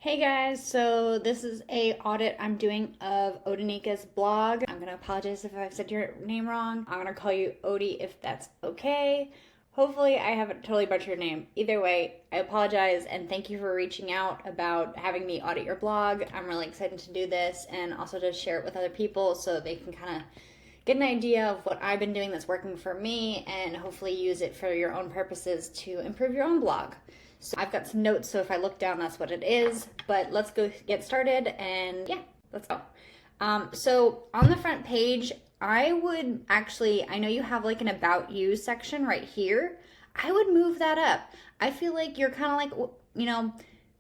Hey guys, so this is a audit I'm doing of Odiinaka's blog. I'm gonna apologize if I've said your name wrong. I'm gonna call you Odie if that's okay. Hopefully I haven't totally butchered your name. Either way, I apologize and thank you for reaching out about having me audit your blog. I'm really excited to do this and also to share it with other people so they can kind of get an idea of what I've been doing that's working for me and hopefully use it for your own purposes to improve your own blog. So I've got some notes, so if I look down, that's what it is. But let's go get started, and yeah, let's go. So on the front page, I would actually, I know you have like an About You section right here. I would move that up. I feel like you're kind of like,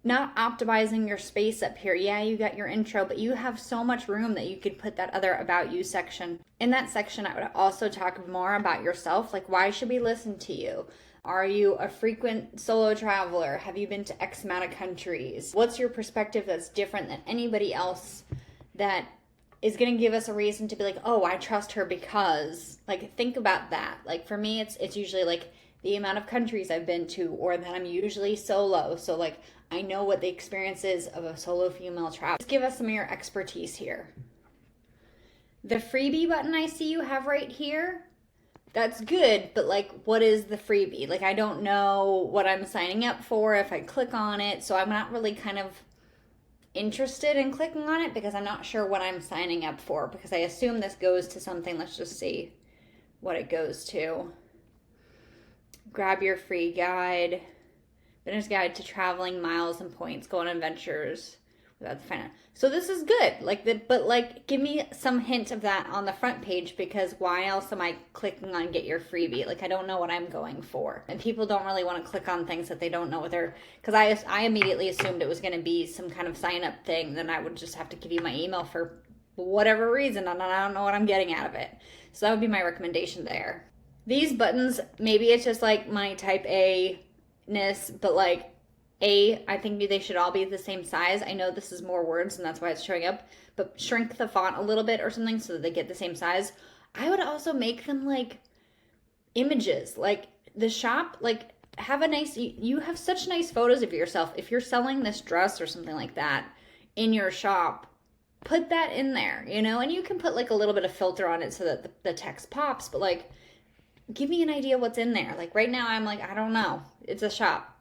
not optimizing your space up here. Yeah, you got your intro, but you have so much room that you could put that other About You section. In that section, I would also talk more about yourself, like why should we listen to you? Are you a frequent solo traveler? Have you been to X amount of countries? What's your perspective that's different than anybody else that is going to give us a reason to be like, oh, I trust her because, like, think about that. Like, for me, it's usually like the amount of countries I've been to, or that I'm usually solo. So, like, I know what the experience is of a solo female traveler. Just give us some of your expertise here. The freebie button I see you have right here, that's good, but like, what is the freebie? Like, I don't know what I'm signing up for if I click on it, so I'm not really kind of interested in clicking on it because I'm not sure what I'm signing up for, because I assume this goes to something. Let's just see what it goes to. Grab your free guide. Beginner's Guide to Traveling, Miles and Points, Go on Adventures without the finance. So this is good, but give me some hint of that on the front page, because why else am I clicking on get your freebie? Like, I don't know what I'm going for, and people don't really want to click on things that they don't know what they're. Because I immediately assumed it was going to be some kind of sign up thing. Then I would just have to give you my email for whatever reason, and I don't know what I'm getting out of it. So that would be my recommendation there. These buttons, maybe it's just like my type A-ness, but like. I think they should all be the same size. I know this is more words and that's why it's showing up, but shrink the font a little bit or something so that they get the same size. I would also make them like images, like the shop, like have a nice, you have such nice photos of yourself. If you're selling this dress or something like that in your shop, put that in there, and you can put like a little bit of filter on it so that the text pops, but like, give me an idea what's in there. Like right now I'm like, I don't know. It's a shop.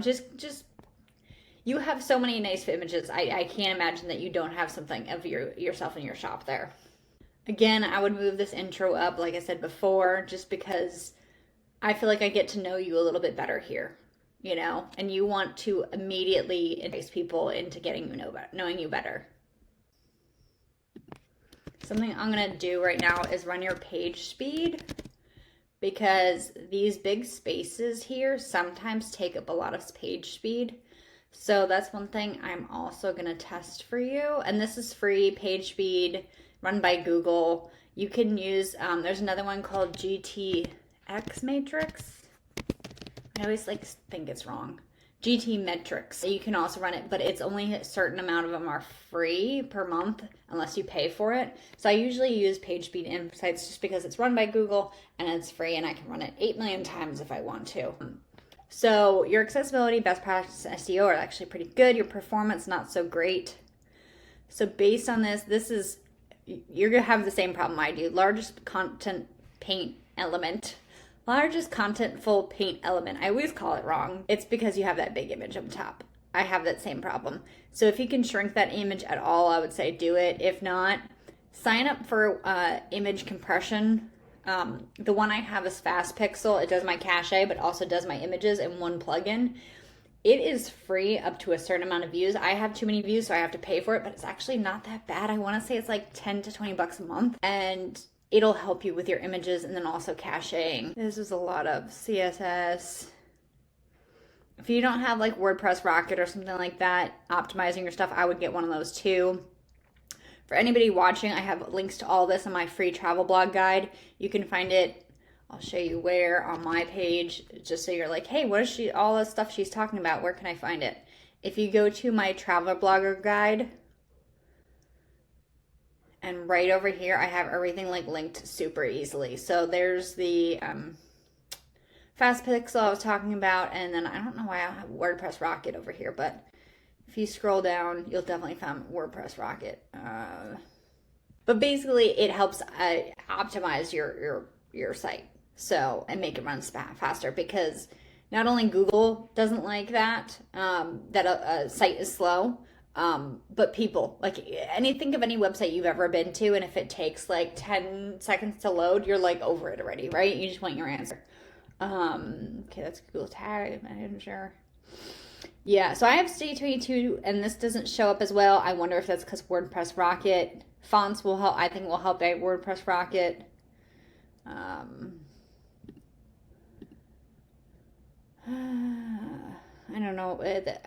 Just you have so many nice images. I can't imagine that you don't have something of yourself in your shop there. Again, I would move this intro up, like I said before, just because I feel like I get to know you a little bit better here, and you want to immediately entice people into knowing you better. Something I'm going to do right now is run your page speed, because these big spaces here sometimes take up a lot of page speed. So that's one thing I'm also going to test for you. And this is free, PageSpeed, run by Google. You can use, there's another one called GTX Matrix. I always think it's wrong. GT Metrics. You can also run it, but it's only a certain amount of them are free per month unless you pay for it. So I usually use PageSpeed Insights just because it's run by Google and it's free and I can run it 8 million times if I want to. So your accessibility, best practice, SEO are actually pretty good. Your performance, not so great. So based on this is, you're going to have the same problem I do. Largest contentful paint element. I always call it wrong. It's because you have that big image up top. I have that same problem. So if you can shrink that image at all, I would say do it. If not, sign up for image compression. The one I have is FastPixel. It does my cache, but also does my images in one plugin. It is free up to a certain amount of views. I have too many views, so I have to pay for it, but it's actually not that bad. I want to say it's like 10 to 20 bucks a month. And it'll help you with your images and then also caching. This is a lot of CSS. If you don't have like WordPress Rocket or something like that, optimizing your stuff, I would get one of those too. For anybody watching, I have links to all this on my free travel blog guide. You can find it, I'll show you where, on my page, just so you're like, hey, what is all the stuff she's talking about? Where can I find it? If you go to my traveler blogger guide, and right over here, I have everything like linked super easily. So there's the FastPixel I was talking about, and then I don't know why I have WordPress Rocket over here, but If you scroll down, you'll definitely find WordPress but basically it helps optimize your site, so, and make it run faster, because not only Google doesn't like that, that a site is slow, but people, like, think of any website you've ever been to, and if it takes like 10 seconds to load, you're like over it already, right? You just want your answer. Okay, that's Google tag, I'm sure. Yeah, so I have Stay22, and this doesn't show up as well. I wonder if that's because WordPress fonts will help. I think will help a WordPress. I don't know.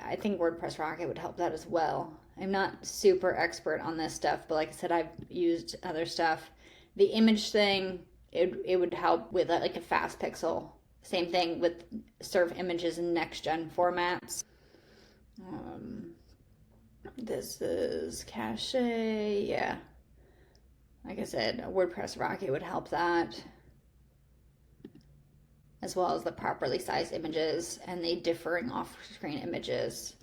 I think WordPress would help that as well. I'm not super expert on this stuff, but like I said, I've used other stuff. The image thing, it would help with like a FastPixel. Same thing with serve images in next-gen formats. This is cache, yeah. Like I said, WordPress Rocket would help that, as well as the properly sized images and the differing off-screen images.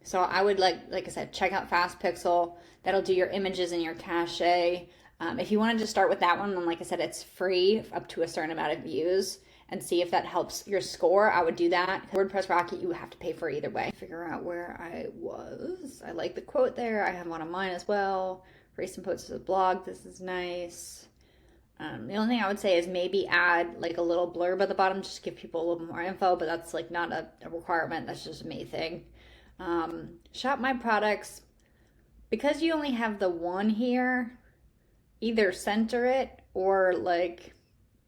So I would, like I said, check out FastPixel. That'll do your images and your cache. If you want to just start with that one, then like I said, it's free up to a certain amount of views, and see if that helps your score. I would do that. WordPress Rocket, you have to pay for either way. Figure out where I was. I like the quote there. I have one of mine as well. Recent posts to the blog. This is nice. The only thing I would say is maybe add like a little blurb at the bottom, just to give people a little bit more info, but that's like not a requirement. That's just a me thing. Shop my products. Because you only have the one here, either center it or like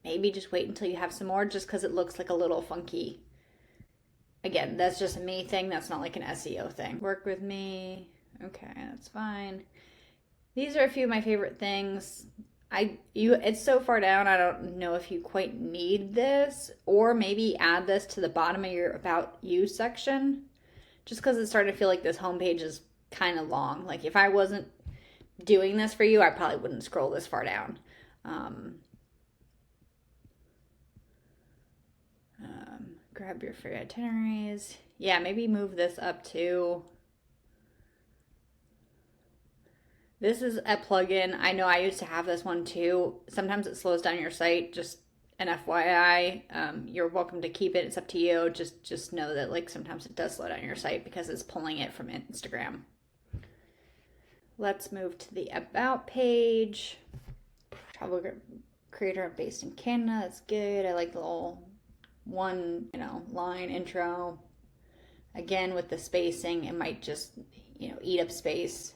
maybe just wait until you have some more, just because it looks like a little funky. Again, that's just a me thing. That's not like an SEO thing. Work with me. Okay, that's fine. These are a few of my favorite things. It's so far down, I don't know if you quite need this, or maybe add this to the bottom of your About You section, just because it's starting to feel like this homepage is kind of long. Like if I wasn't doing this for you, I probably wouldn't scroll this far down. Grab your free itineraries. Yeah, maybe move this up too. This is a plugin. I know I used to have this one too. Sometimes it slows down your site. Just an FYI. You're welcome to keep it. It's up to you. Just know that like sometimes it does slow down your site because it's pulling it from Instagram. Let's move to the About page. Travel creator based in Canada. That's good. I like the little one, line intro. Again, with the spacing, it might just, eat up space.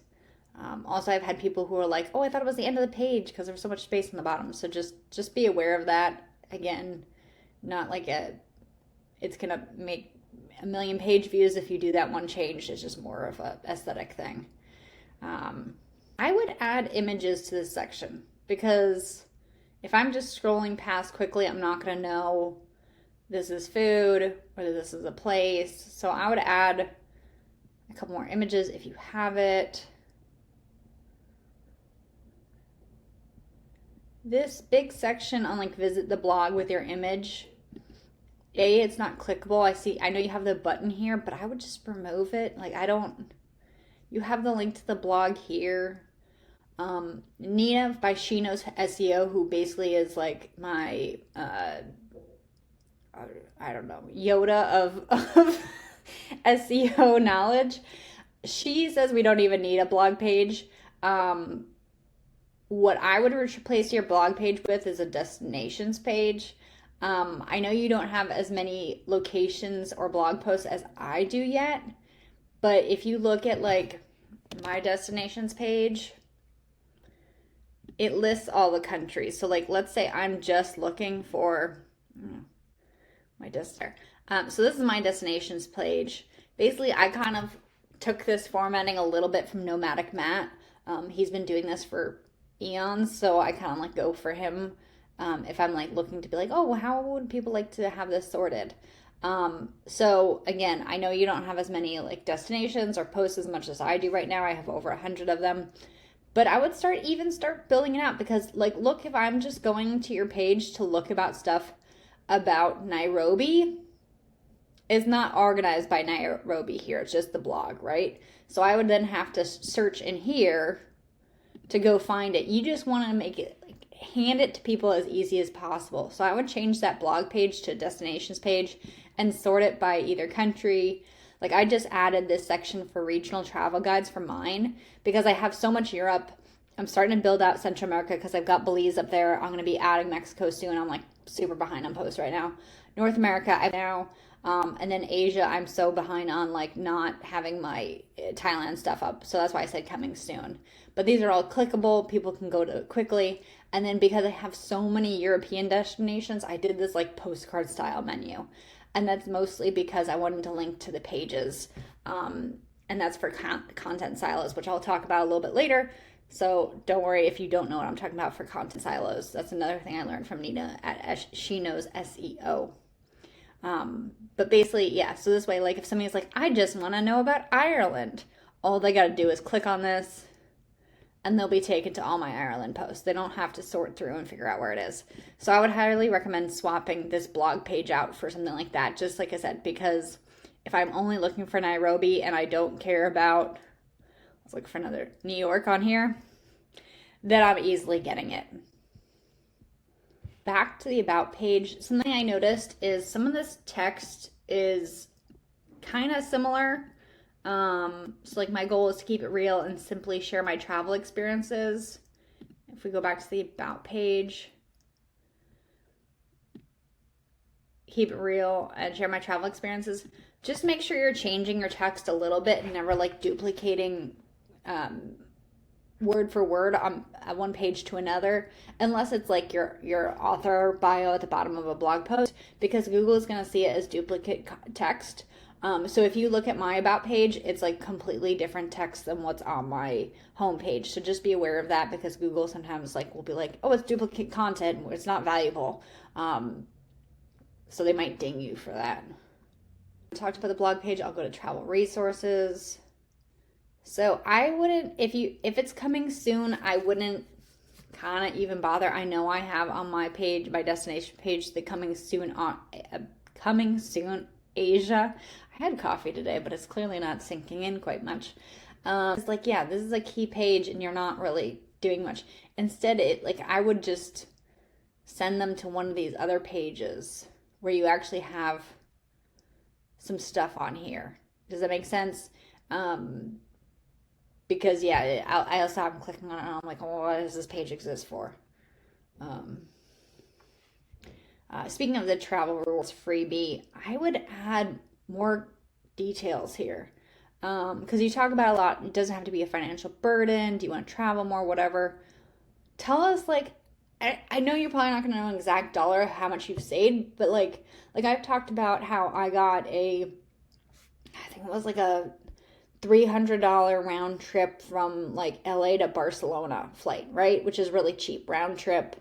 Also, I've had people who are like, oh, I thought it was the end of the page because there was so much space in the bottom. So just be aware of that. Again, not like it's going to make a million page views if you do that one change. It's just more of a aesthetic thing. I would add images to this section, because if I'm just scrolling past quickly, I'm not going to know this is food or this is a place. So I would add a couple more images if you have it. This big section on like visit the blog with your image, it's not clickable. I know you have the button here, but I would just remove it. Like you have the link to the blog here. Nina by She Knows SEO, who basically is like my, I don't know, Yoda of SEO knowledge. She says we don't even need a blog page. What I would replace your blog page with is a destinations page. I know you don't have as many locations or blog posts as I do yet, but if you look at like my destinations page, it lists all the countries. So like, let's say I'm just looking for my destination. So this is my destinations page. Basically, I kind of took this formatting a little bit from Nomadic Matt. He's been doing this for eons, so I kind of like go for him if I'm like looking to be like, oh, well, how would people like to have this sorted? So again, I know you don't have as many like destinations or posts as much as I do right now. I have over 100 of them, but I would start building it out, because like, look, if I'm just going to your page to look about stuff about Nairobi, it's not organized by Nairobi here. It's just the blog, right? So I would then have to search in here to go find it. You just want to make it, like, hand it to people as easy as possible. So I would change that blog page to destinations page and sort it by either country. Like, I just added this section for regional travel guides for mine because I have so much Europe. I'm starting to build out Central America because I've got Belize up there. I'm going to be adding Mexico soon. I'm like super behind on posts right now. North America, I now, and then Asia, I'm so behind on like not having my Thailand stuff up. So that's why I said coming soon. But these are all clickable. People can go to it quickly. And then because I have so many European destinations, I did this like postcard style menu. And that's mostly because I wanted to link to the pages. And that's for content silos, which I'll talk about a little bit later. So don't worry if you don't know what I'm talking about for content silos. That's another thing I learned from Nina at She Knows SEO. But basically, yeah, so this way, like if somebody's like, I just want to know about Ireland, all they got to do is click on this and they'll be taken to all my Ireland posts. They don't have to sort through and figure out where it is. So I would highly recommend swapping this blog page out for something like that, just like I said, because if I'm only looking for Nairobi and I don't care about, let's look for another New York on here, then I'm easily getting it. Back to the About page, something I noticed is some of this text is kind of similar. So like my goal is to keep it real and simply share my travel experiences. If we go back to the About page, keep it real and share my travel experiences. Just make sure you're changing your text a little bit and never like duplicating word for word on one page to another, unless it's like your author bio at the bottom of a blog post, because Google is going to see it as duplicate text. So if you look at my About page, it's like completely different text than what's on my home page. So just be aware of that, because Google sometimes like will be like, oh, it's duplicate content, it's not valuable. So they might ding you for that. I talked about the blog page. I'll go to travel resources. So I wouldn't, if it's coming soon, I wouldn't kind of even bother. I know I have on my page, my destination page, the coming soon Asia. I had coffee today, but it's clearly not sinking in quite much. It's like, yeah, this is a key page and you're not really doing much. Instead, I would just send them to one of these other pages where you actually have some stuff on here. Does that make sense? Because yeah, I also have them clicking on it and I'm like, oh, what does this page exist for? Speaking of the travel rules freebie, I would add more details here. Because you talk about a lot, it doesn't have to be a financial burden. Do you want to travel more, whatever? Tell us, like, I know you're probably not going to know an exact dollar how much you've saved, but like I've talked about how I got I think it was like a $300 round trip from like LA to Barcelona flight, right? Which is really cheap, round trip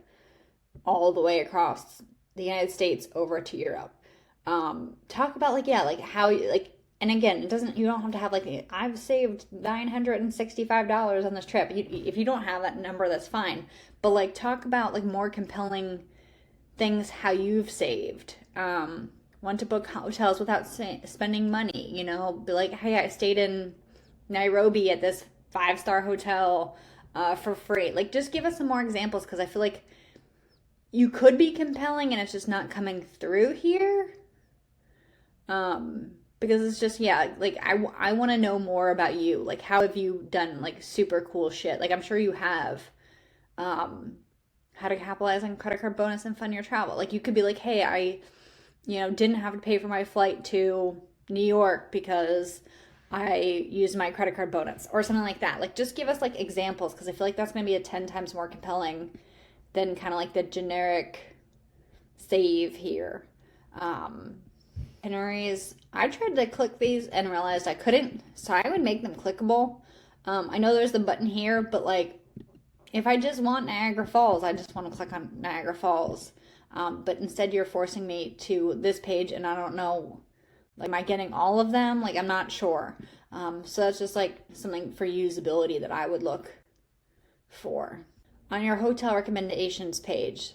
all the way across the United States over to Europe. Talk about like, yeah, like how you like, and again, you don't have to have like, I've saved $965 on this trip. If you don't have that number, that's fine. But like, talk about like more compelling things, how you've saved. Want to book hotels without spending money, be like, hey, I stayed in Nairobi at this 5-star hotel for free. Like, just give us some more examples, because I feel like you could be compelling and it's just not coming through here. Because it's just, yeah, like I want to know more about you. Like, how have you done like super cool shit? Like, I'm sure you have. How to capitalize on credit card bonus and fund your travel. Like, you could be like, hey, I didn't have to pay for my flight to New York because I used my credit card bonus or something like that. Like, just give us like examples, because I feel like that's going to be a 10 times more compelling than kind of like the generic save here. Itineraries, I tried to click these and realized I couldn't, so I would make them clickable. I know there's the button here, but like, if I just want Niagara Falls, I just want to click on Niagara Falls. But instead you're forcing me to this page, and I don't know, like, am I getting all of them? Like, I'm not sure. So that's just like something for usability that I would look for. On your hotel recommendations page,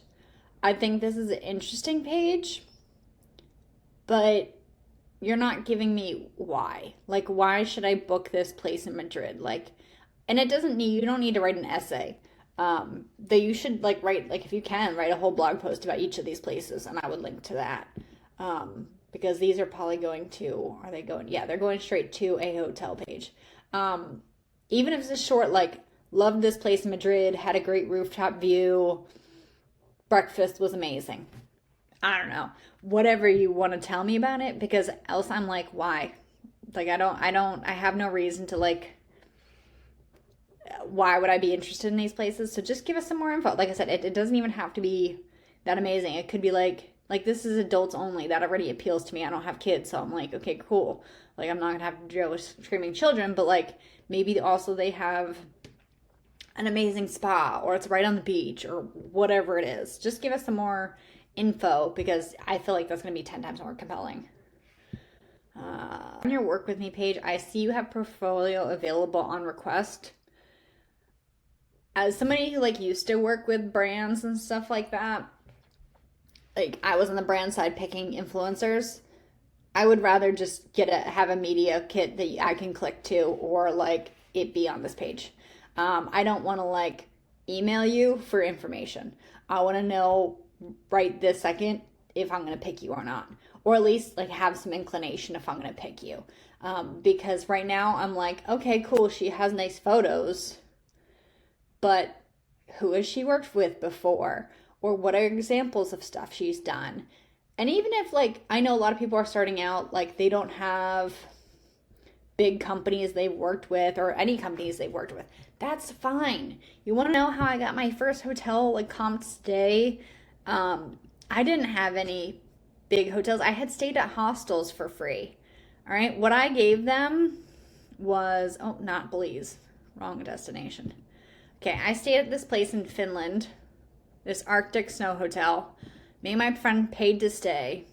I think this is an interesting page, but you're not giving me why. Like, why should I book this place in Madrid? Like, and it doesn't need, you don't need to write an essay. That you should like write, like if you can, write a whole blog post about each of these places, and I would link to that. Because these are probably going to, are they going? Yeah, they're going straight to a hotel page. Even if it's a short, like, loved this place in Madrid, had a great rooftop view, breakfast was amazing. I don't know, whatever you want to tell me about it, because else I'm like, why? Like, I have no reason to, like, why would I be interested in these places? So just give us some more info. Like I said, it doesn't even have to be that amazing. It could be like this is adults only. That already appeals to me. I don't have kids, so I'm like, okay, cool. Like, I'm not gonna have to deal with screaming children, but like maybe also they have an amazing spa, or it's right on the beach, or whatever it is. Just give us some more info, because I feel like that's gonna be 10 times more compelling. On your work with me page, I see you have portfolio available on request. As somebody who like used to work with brands and stuff like that, like I was on the brand side picking influencers, I would rather just have a media kit that I can click to, or like it be on this page. I don't want to like email you for information. I want to know right this second if I'm going to pick you or not, or at least like have some inclination if I'm going to pick you. Because right now I'm like, okay, cool, she has nice photos, but who has she worked with before? Or what are examples of stuff she's done? And even if, like, I know a lot of people are starting out, like, they don't have big companies they've worked with, or any companies they've worked with, that's fine. You want to know how I got my first hotel, like, comp stay? I didn't have any big hotels. I had stayed at hostels for free. All right. What I gave them was, not Belize. Wrong destination. Okay, I stayed at this place in Finland, this Arctic snow hotel. Me and my friend paid to stay.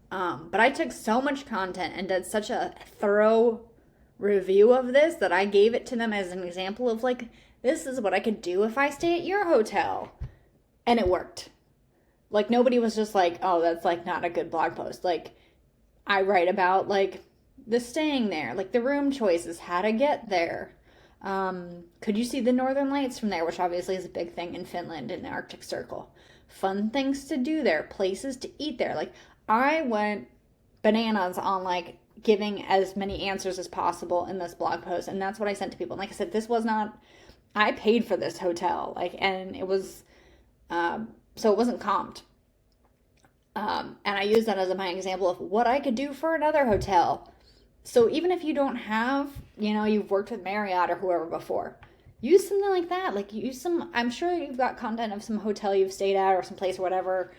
But I took so much content and did such a thorough review of this that I gave it to them as an example of like, this is what I could do if I stay at your hotel. And it worked. Like, nobody was just like, oh, that's like not a good blog post. Like, I write about like the staying there, like the room choices, how to get there. Could you see the northern lights from there, which obviously is a big thing in Finland in the Arctic Circle. Fun things to do there, places to eat there. Like, I went bananas on like giving as many answers as possible in this blog post, and that's what I sent to people. And like I said, this was not, I paid for this hotel, like, and it was so it wasn't comped. And I used that as my example of what I could do for another hotel. So even if you don't have, you've worked with Marriott or whoever before, use something like that. Like, use some, I'm sure you've got content of some hotel you've stayed at or some place or whatever,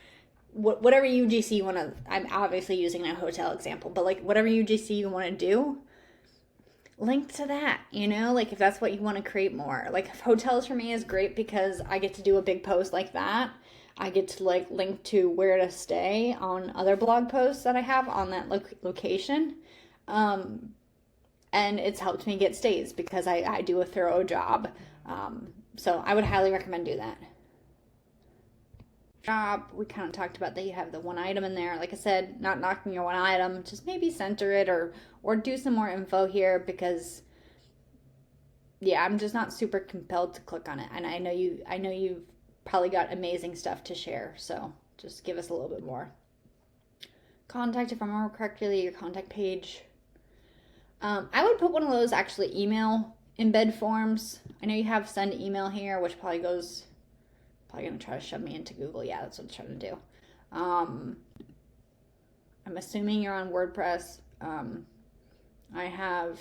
whatever UGC you want to, I'm obviously using a hotel example, but like whatever UGC you want to do, link to that, like if that's what you want to create more. Like, hotels for me is great because I get to do a big post like that. I get to like link to where to stay on other blog posts that I have on that location. And it's helped me get stays because I do a thorough job. So I would highly recommend do that. Job, we kind of talked about that you have the one item in there. Like I said, not knocking your one item, just maybe center it or do some more info here, because yeah, I'm just not super compelled to click on it. And I know you've probably got amazing stuff to share. So just give us a little bit more. Contact, if I remember correctly, your contact page. I would put one of those actually email embed forms. I know you have send email here, which probably going to try to shove me into Google. Yeah, that's what it's trying to do. I'm assuming you're on WordPress. I have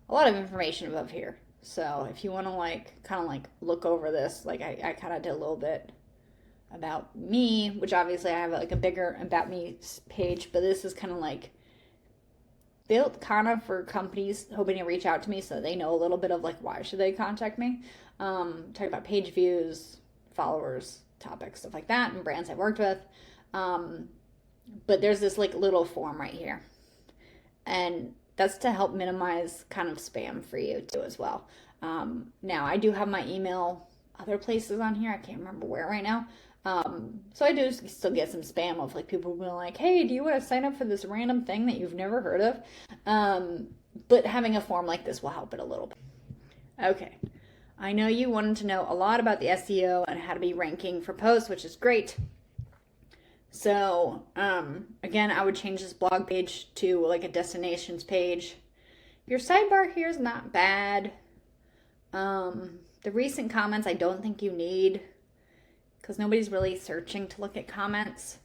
a lot of information above here. So if you want to kind of look over this, I kind of did a little bit about me, which obviously I have a bigger about me page, but this is kind of built kind of for companies hoping to reach out to me so they know a little bit of why should they contact me. Talk about page views, followers, topics, stuff like that, and brands I've worked with. But there's this little form right here. And that's to help minimize kind of spam for you too as well. Now I do have my email other places on here. I can't remember where right now. So I do still get some spam of like people being like, hey, do you want to sign up for this random thing that you've never heard of? But having a form like this will help it a little bit. Okay. I know you wanted to know a lot about the SEO and how to be ranking for posts, which is great. So, again, I would change this blog page to like a destinations page. Your sidebar here is not bad. The recent comments I don't think you need because nobody's really searching to look at comments.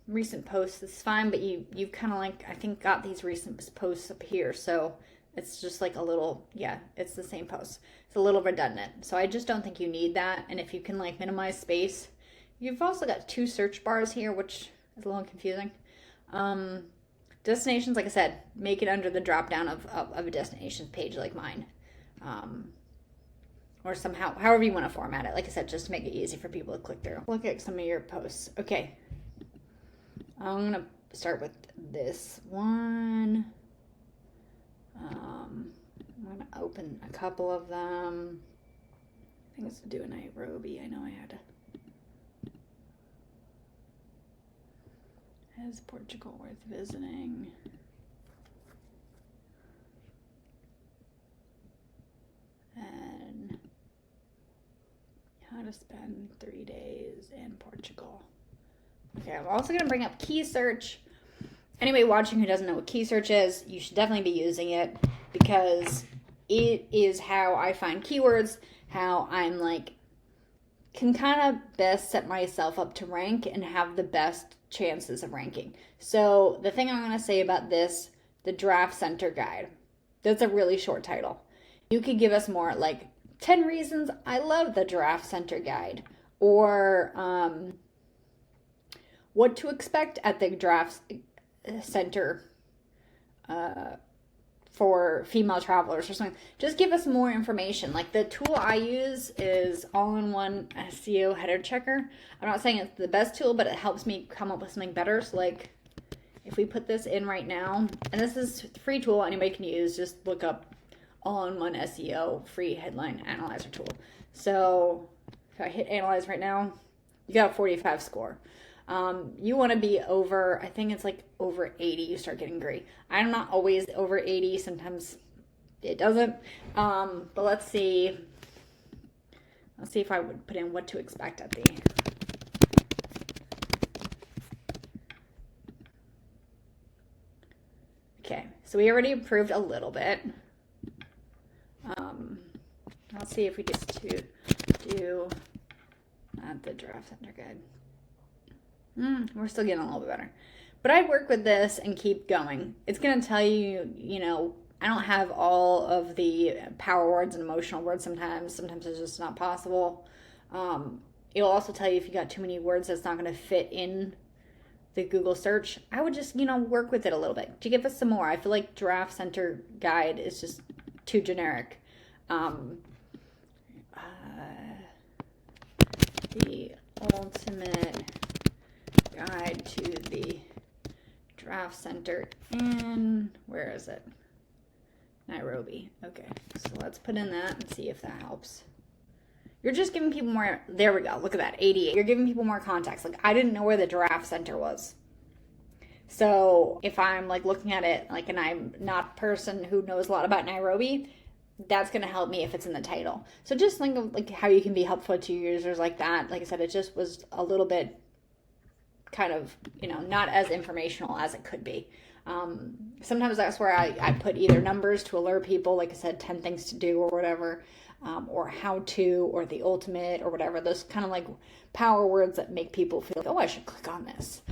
Recent posts is fine, but you've kind of like, I think, got these recent posts up here. So it's just like a little, yeah, it's the same post. It's a little redundant. So I just don't think you need that. And if you can like minimize space, you've also got 2 search bars here, which is a little confusing. Destinations, like I said, make it under the drop down of a destinations page like mine. Or somehow, however you want to format it. Like I said, just to make it easy for people to click through. Look at some of your posts. Okay. I'm going to start with this one. I'm going to open a couple of them. I think it's to do in Nairobi. I know I had to. Is Portugal worth visiting? And how to spend 3 days in Portugal. Okay, I'm also going to bring up Keysearch. Anybody watching who doesn't know what Keysearch is, you should definitely be using it because it is how I find keywords, how I'm like, can kind of best set myself up to rank and have the best chances of ranking. So the thing I'm going to say about this, the Draft Center Guide, that's a really short title. You could give us more like 10 reasons I love the Draft Center Guide, or what to expect at the Draft Center for female travelers or something. Just give us more information. Like the tool I use is One SEO Header Checker. I'm not saying it's the best tool, but it helps me come up with something better. So like if we put this in right now, and this is a free tool anybody can use, just look up All-in-One SEO free headline analyzer tool. So if I hit analyze right now, you got a 45 score. You want to be over, I think it's like over 80, you start getting great. I'm not always over 80, sometimes it doesn't. But let's see if I would put in what to expect at the. Okay, so we already improved a little bit. Let's see if we just do the Draft Center Guide. We're still getting a little bit better. But I work with this and keep going. It's going to tell you, you know, I don't have all of the power words and emotional words sometimes. Sometimes it's just not possible. It'll also tell you if you got too many words that's not going to fit in the Google search. I would just, work with it a little bit to give us some more. I feel like Draft Center Guide is just too generic. The ultimate guide to the draft center in, where is it? Nairobi. Okay, so let's put in that and see if that helps. You're just giving people more, there we go, look at that, 88. You're giving people more context. Like, I didn't know where the draft center was. So if I'm like looking at it, like, and I'm not a person who knows a lot about Nairobi, that's going to help me if it's in the title. So just think of like how you can be helpful to your users like that. Like I said, it just was a little bit kind of, not as informational as it could be. Sometimes that's where I put either numbers to alert people, like I said, 10 things to do or whatever, or how to, or the ultimate or whatever. Those kind of like power words that make people feel like, oh, I should click on this.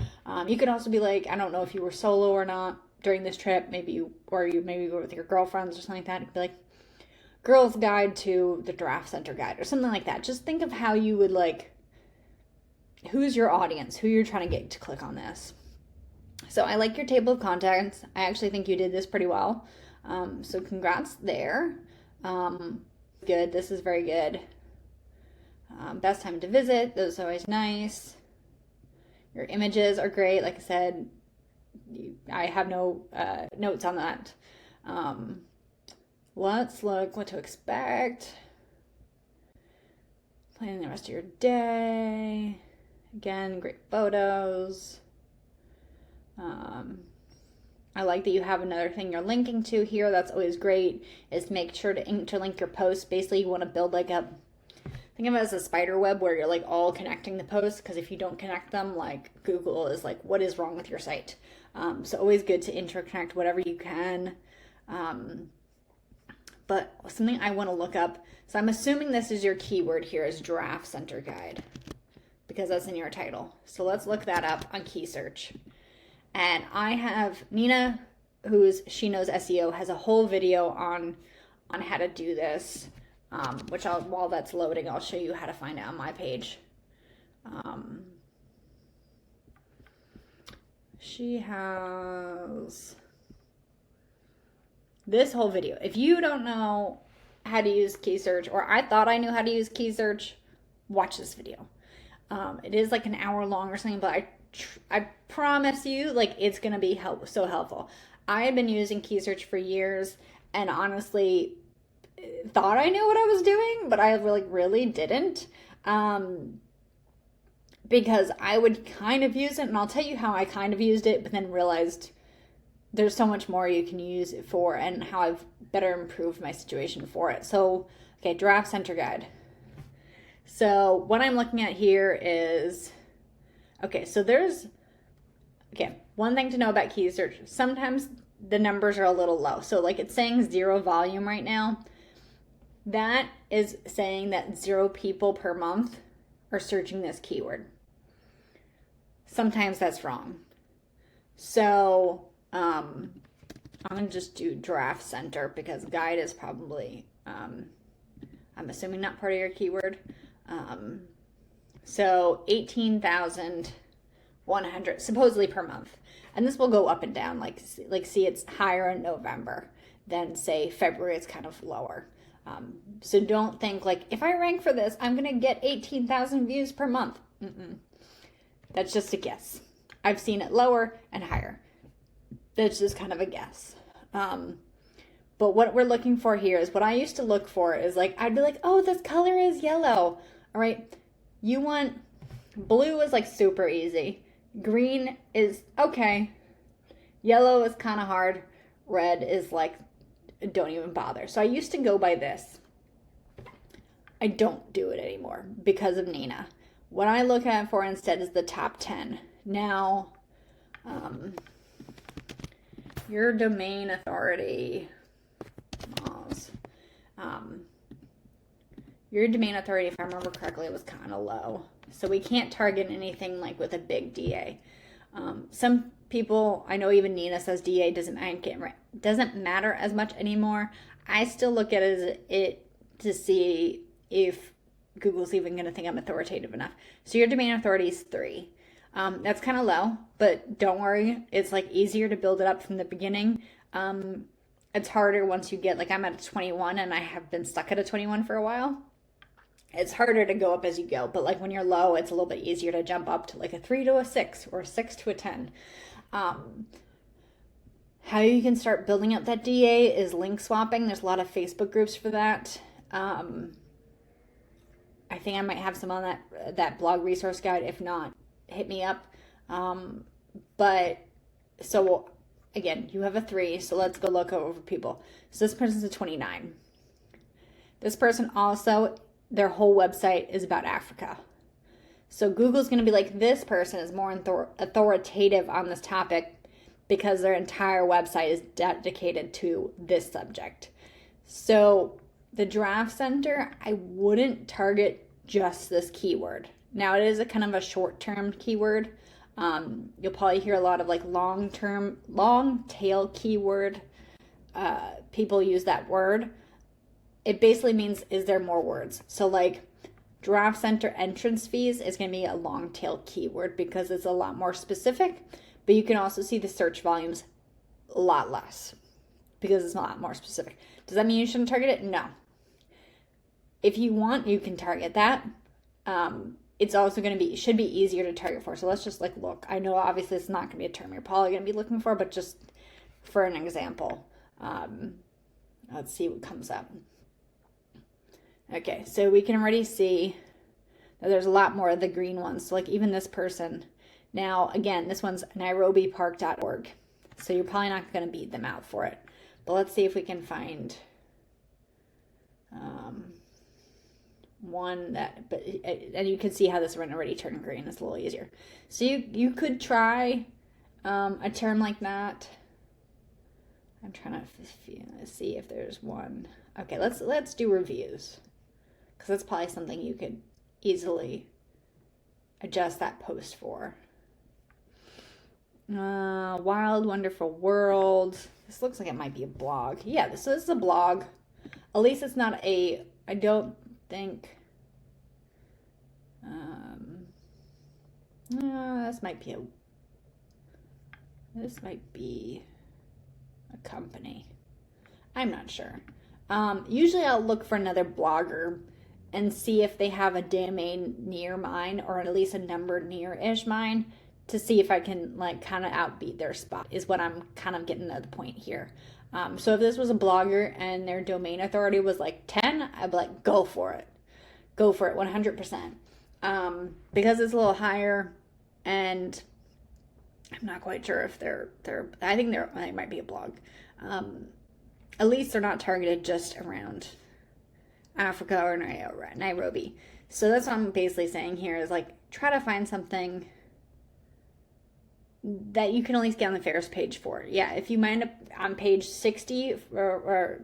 You could also be like, I don't know if you were solo or not during this trip, maybe you were with your girlfriends or something like that. It'd be like, Girl's Guide to the Draft Center Guide or something like that. Just think of how you would like, who's your audience, who you're trying to get to click on this. So I like your table of contents. I actually think you did this pretty well. So congrats there. Good. This is very good. Best time to visit. Those are always nice. Your images are great. Like I said, I have no notes on that. Let's look what to expect. planning the rest of your day. Again, great photos. I like that you have another thing you're linking to here. That's always great, is make sure to interlink your posts. Basically, you want to build like a, think of it as a spider web where you're like all connecting the posts, because if you don't connect them, like Google is like, what is wrong with your site? So always good to interconnect whatever you can. But something I want to look up, so I'm assuming this is your keyword here, is Draft Center Guide, because that's in your title. So let's look that up on Keysearch. And I have Nina, She Knows SEO, has a whole video on how to do this, which while that's loading, I'll show you how to find it on my page. She has this whole video. If you don't know how to use Keysearch, or I thought I knew how to use Keysearch, watch this video. It is like an hour long or something, but I promise you, like, it's going to be so helpful. I had been using Keysearch for years and honestly thought I knew what I was doing, but I really didn't. Because I would kind of use it, and I'll tell you how I kind of used it, but then realized there's so much more you can use it for and how I've better improved my situation for it. So, okay, Draft Center Guide. So what I'm looking at here is, okay, so one thing to know about Keysearch, sometimes the numbers are a little low. So like it's saying 0 volume right now. That is saying that 0 people per month are searching this keyword. Sometimes that's wrong. So I'm going to just do Draft Center because guide is probably, I'm assuming not part of your keyword. So 18,100 supposedly per month. And this will go up and down, like see it's higher in November than say February, it's kind of lower. So don't think like, if I rank for this, I'm going to get 18,000 views per month. That's just a guess. I've seen it lower and higher. That's just kind of a guess. But what we're looking for here is what I used to look for is like, I'd be like, oh, this color is yellow. All right. You want blue is like super easy. Green is okay. Yellow is kind of hard. Red is like, don't even bother. So I used to go by this. I don't do it anymore because of Nina. What I look at for instead is the top 10. Now, your domain authority, your domain authority, if I remember correctly, was kind of low. So we can't target anything like with a big DA. Some people, I know even Nina says DA doesn't matter as much anymore. I still look at it to see if Google's even going to think I'm authoritative enough. So your domain authority is 3. That's kind of low, but don't worry. It's like easier to build it up from the beginning. It's harder once you get, like I'm at a 21 and I have been stuck at a 21 for a while. It's harder to go up as you go, but like when you're low, it's a little bit easier to jump up to like a 3 to a 6 or a 6 to a 10. How you can start building up that DA is link swapping. There's a lot of Facebook groups for that. I think I might have some on that blog resource guide. If not, hit me up. But so again, you have a 3, so let's go look over people. So this person's a 29. This person also, their whole website is about Africa. So Google's going to be like, this person is more authoritative on this topic because their entire website is dedicated to this subject. So the Draft Center, I wouldn't target just this keyword. Now it is a kind of a short-term keyword. You'll probably hear a lot of like long tail keyword. People use that word. It basically means, is there more words? So like Draft Center entrance fees is going to be a long tail keyword because it's a lot more specific, but you can also see the search volumes a lot less because it's a lot more specific. Does that mean you shouldn't target it? No. If you want, you can target that. It's also going to be, it should be easier to target for. So let's just like look. I know obviously it's not going to be a term you're probably going to be looking for, but just for an example, let's see what comes up. Okay, so we can already see There's a lot more of the green ones. So like even this person. Now, again, this one's nairobipark.org. So you're probably not going to beat them out for it. But let's see if we can find one that, and you can see how this one already turned green. It's a little easier. So you could try a term like that. I'm trying to see if there's one. Okay, let's do reviews, because that's probably something you could easily adjust that post for. Wild Wonderful World. This looks like it might be a blog. Yeah, this is a blog. At least it's not I don't think. This might be a company. I'm not sure. Usually I'll look for another blogger and see if they have a domain near mine, or at least a number near-ish mine, to see if I can like kind of outbeat their spot, is what I'm kind of getting at the point here. So if this was a blogger and their domain authority was like 10, I'd be like, go for it. Go for it 100%. Because it's a little higher, and I'm not quite sure if I think they might be a blog. At least they're not targeted just around Africa or Nairobi. So that's what I'm basically saying here, is like, try to find something that you can at least get on the first page for. Yeah, if you might end up on page 60 or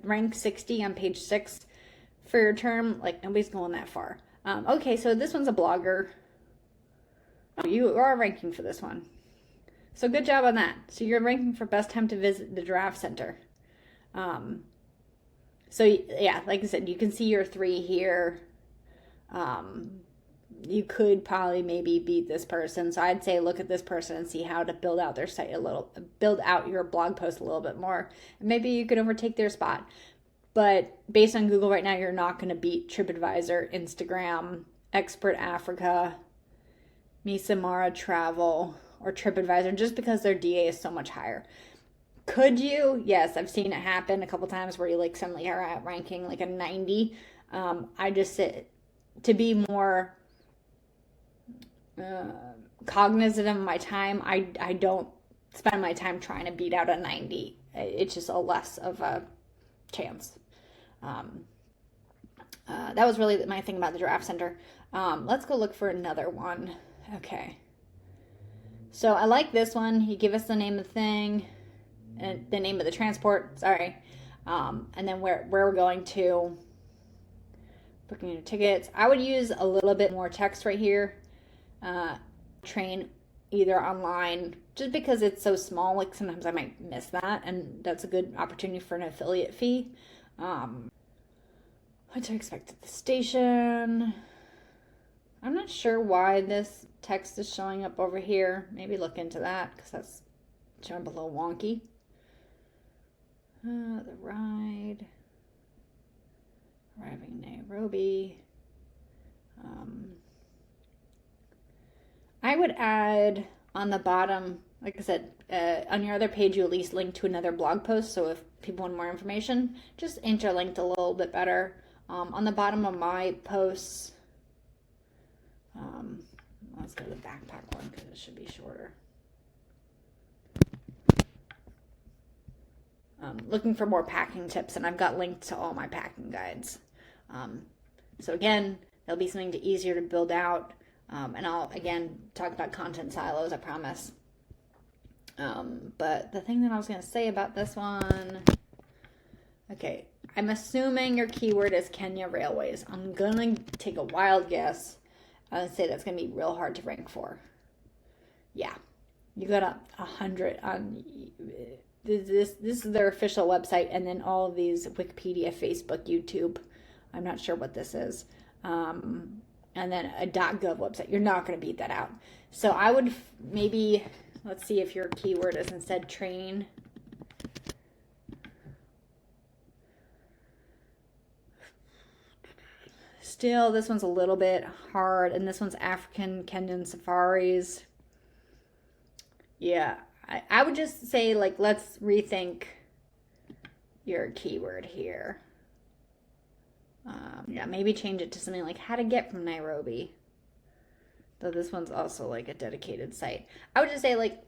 rank 60 on page 6 for your term, like, nobody's going that far. Okay, so this one's a blogger. Oh, you are ranking for this one. So good job on that. So you're ranking for best time to visit the Giraffe Center. So yeah, like I said, you can see your 3 here. You could probably maybe beat this person. So I'd say look at this person and see how to build out their site build out your blog post a little bit more. And maybe you could overtake their spot. But based on Google right now, you're not going to beat TripAdvisor, Instagram, Expert Africa, Misamara Travel, or TripAdvisor, just because their DA is so much higher. Could you? Yes, I've seen it happen a couple times where you like suddenly are at ranking like a 90. I just said, to be more cognizant of my time, I don't spend my time trying to beat out a 90. It's just a less of a chance. That was really my thing about the Giraffe Center. Let's go look for another one. Okay. So I like this one. You give us the name of the thing, and the name of the transport, sorry. And then where we're going to, booking your tickets. I would use a little bit more text right here. Train either online, just because it's so small, like sometimes I might miss that, and that's a good opportunity for an affiliate fee. What to expect at the station. I'm not sure why this text is showing up over here. Maybe look into that, because that's showing up a little wonky. The ride. Arriving Nairobi. I would add on the bottom, like I said, on your other page, you at least link to another blog post. So if people want more information, just interlinked a little bit better. On the bottom of my posts, let's go to the backpack one because it should be shorter. Looking for more packing tips, and I've got linked to all my packing guides. So again, there'll be something easier to build out. And I'll, again, talk about content silos, I promise. But the thing that I was going to say about this one, okay, I'm assuming your keyword is Kenya Railways. I'm going to take a wild guess and say that's going to be real hard to rank for. Yeah, you got 100 on this is their official website, and then all of these Wikipedia, Facebook, YouTube. I'm not sure what this is. And then a .gov website. You're not going to beat that out. So I would maybe, let's see if your keyword is instead train. Still, this one's a little bit hard, and this one's African Kenyan safaris. Yeah, I would just say, like, let's rethink your keyword here. Yeah, maybe change it to something like how to get from Nairobi. Though this one's also like a dedicated site. I would just say like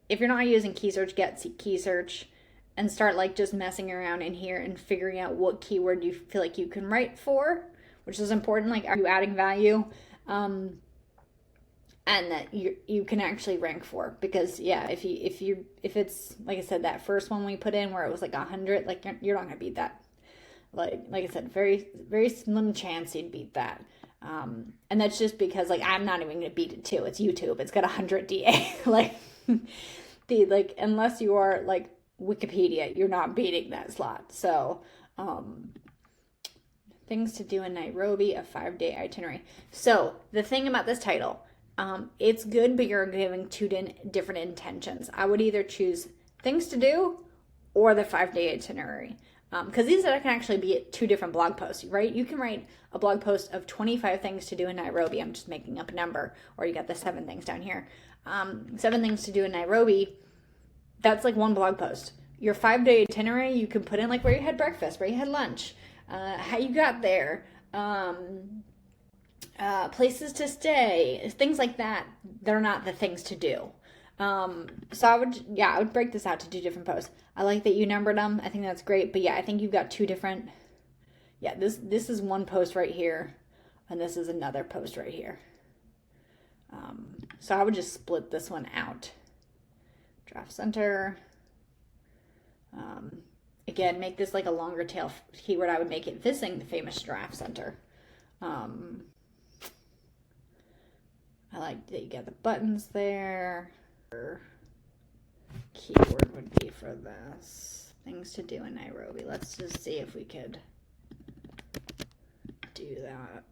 if you're not using Keysearch, get Keysearch and start like just messing around in here and figuring out what keyword you feel like you can write for, which is important. Like, are you adding value? And that you can actually rank for, because yeah, if it's like I said, that first one we put in where it was like 100, like you're not gonna beat that. Like I said, very, very slim chance you'd beat that. And that's just because like I'm not even gonna beat it too. It's YouTube. It's got 100 DA. like unless you are like Wikipedia, you're not beating that slot. So things to do in Nairobi, a 5-day itinerary. So the thing about this title, it's good, but you're giving two different intentions. I would either choose things to do or the 5-day itinerary. Because these can actually be two different blog posts, right? You can write a blog post of 25 things to do in Nairobi. I'm just making up a number. Or you got the 7 things down here. 7 things to do in Nairobi. That's like one blog post. Your 5-day itinerary, you can put in like where you had breakfast, where you had lunch, how you got there, places to stay, things like that. They're not the things to do. So I would break this out to 2 different posts. I like that you numbered them. I think that's great. But yeah, I think you've got 2 different. Yeah, this is one post right here, and this is another post right here. So I would just split this one out. Draft center. Again, make this like a longer tail keyword. I would make it visiting the famous draft center. I like that you got the buttons there. Keyword would be for this. Things to do in Nairobi. Let's just see if we could do that.